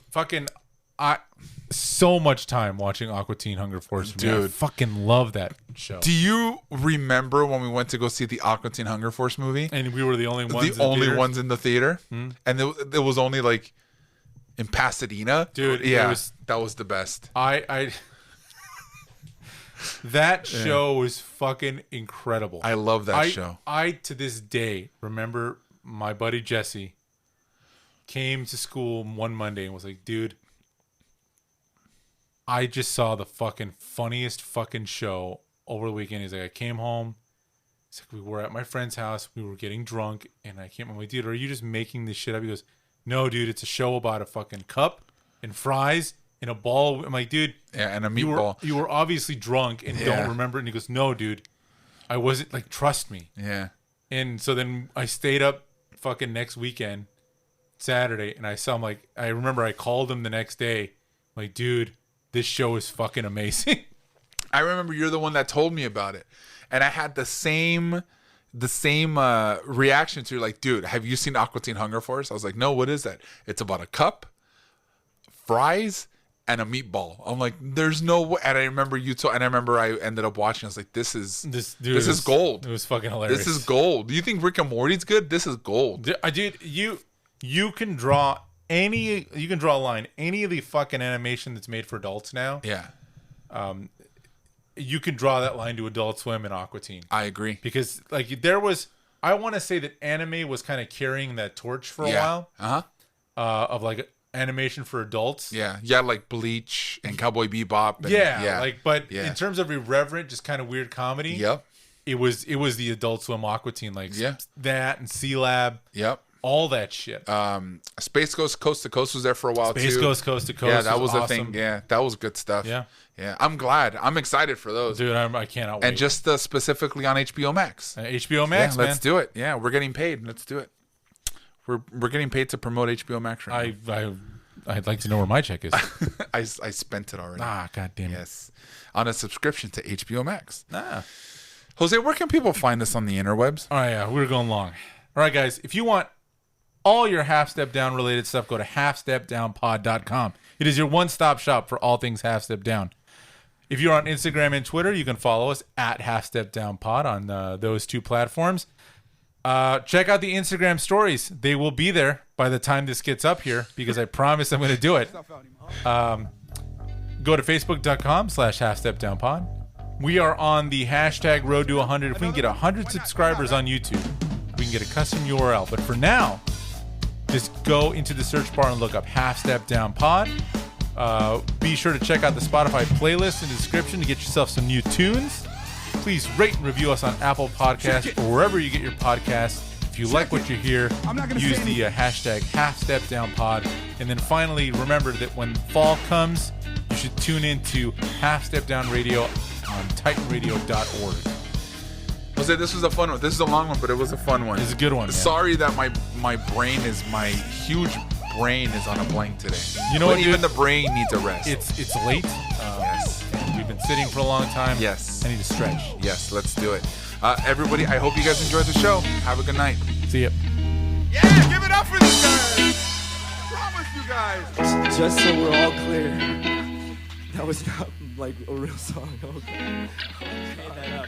so much time watching Aqua Teen Hunger Force. Dude. I fucking love that show. Do you remember when we went to go see the Aqua Teen Hunger Force movie? And we were the only ones ones in the theater? And it was only like in Pasadena? Dude, yeah, that was the best. That show was fucking incredible. I love that show. I, to this day, remember my buddy Jesse came to school one Monday and was like, dude, I just saw the fucking funniest fucking show over the weekend. He's like, I came home. He's like, we were at my friend's house. We were getting drunk. And I'm like, dude, are you just making this shit up? He goes, no, dude, it's a show about a fucking cup and fries in a ball. I'm like, dude. Yeah, and a meatball. You were obviously drunk and don't remember it. And he goes, no, dude. I wasn't, like, trust me. Yeah. And so then I stayed up fucking next weekend, Saturday, and I remember I called him the next day. I'm like, dude, this show is fucking amazing. I remember you're the one that told me about it. And I had the same reaction to, like, dude, have you seen Aqua Teen Hunger Force? I was like, no, what is that? It's about a cup, fries, and a meatball. I'm like, there's no way. And I remember I ended up watching. I was like, this is gold. It was fucking hilarious. This is gold. Do you think Rick and Morty's good? This is gold. Dude, you can draw a line. Any of the fucking animation that's made for adults now. Yeah. You can draw that line to Adult Swim and Aqua Teen. I agree. Because I want to say that anime was kind of carrying that torch for a while. Of like animation for adults. Yeah, like Bleach and Cowboy Bebop. And, in terms of irreverent, just kind of weird comedy. Yep. It was the Adult Swim Aqua Teen, like that and C-Lab. Yep. All that shit. Space Ghost Coast to Coast was there for a while too. Space Ghost Coast to Coast. Yeah, that was awesome. the thing. Yeah, that was good stuff. Yeah. Yeah, I'm glad. I'm excited for those. Dude, I cannot wait. And just specifically on HBO Max. HBO Max, man. Let's do it. Yeah, we're getting paid. Let's do it. We're getting paid to promote HBO Max right now. I'd like to know where my check is. I spent it already. God damn it. Yes. On a subscription to HBO Max. Jose, where can people find us on the interwebs? Oh, yeah. We're going long. All right, guys. If you want all your Half Step Down related stuff, go to halfstepdownpod.com. It is your one-stop shop for all things Half Step Down. If you're on Instagram and Twitter, you can follow us at halfstepdownpod on those two platforms. Check out the Instagram stories. They will be there by the time this gets up here because I promise I'm going to do it. Go to facebook.com/halfstepdownpod. We are on the hashtag Road to 100. If we can get 100 subscribers on YouTube, we can get a custom URL. But for now, just go into the search bar and look up Half Step Down Pod. Be sure to check out the Spotify playlist in the description to get yourself some new tunes. Please rate and review us on Apple Podcasts or wherever you get your podcasts. If you like what you hear, use the hashtag HalfStepDownPod. And then finally, remember that when fall comes, you should tune into Half Step Down Radio on TitanRadio.org. Jose, this was a fun one. This is a long one, but it was a fun one. It's a good one. Man. Sorry that my huge brain is on a blank today. You know what? Even the brain needs a rest. It's late. Yes. And we've been sitting for a long time. Yes. I need to stretch. Yes, let's do it. Everybody, I hope you guys enjoyed the show. Have a good night. See ya. Yeah, give it up for these guys. I promise you guys. Just so we're all clear, that was not like a real song. Okay. I made that up.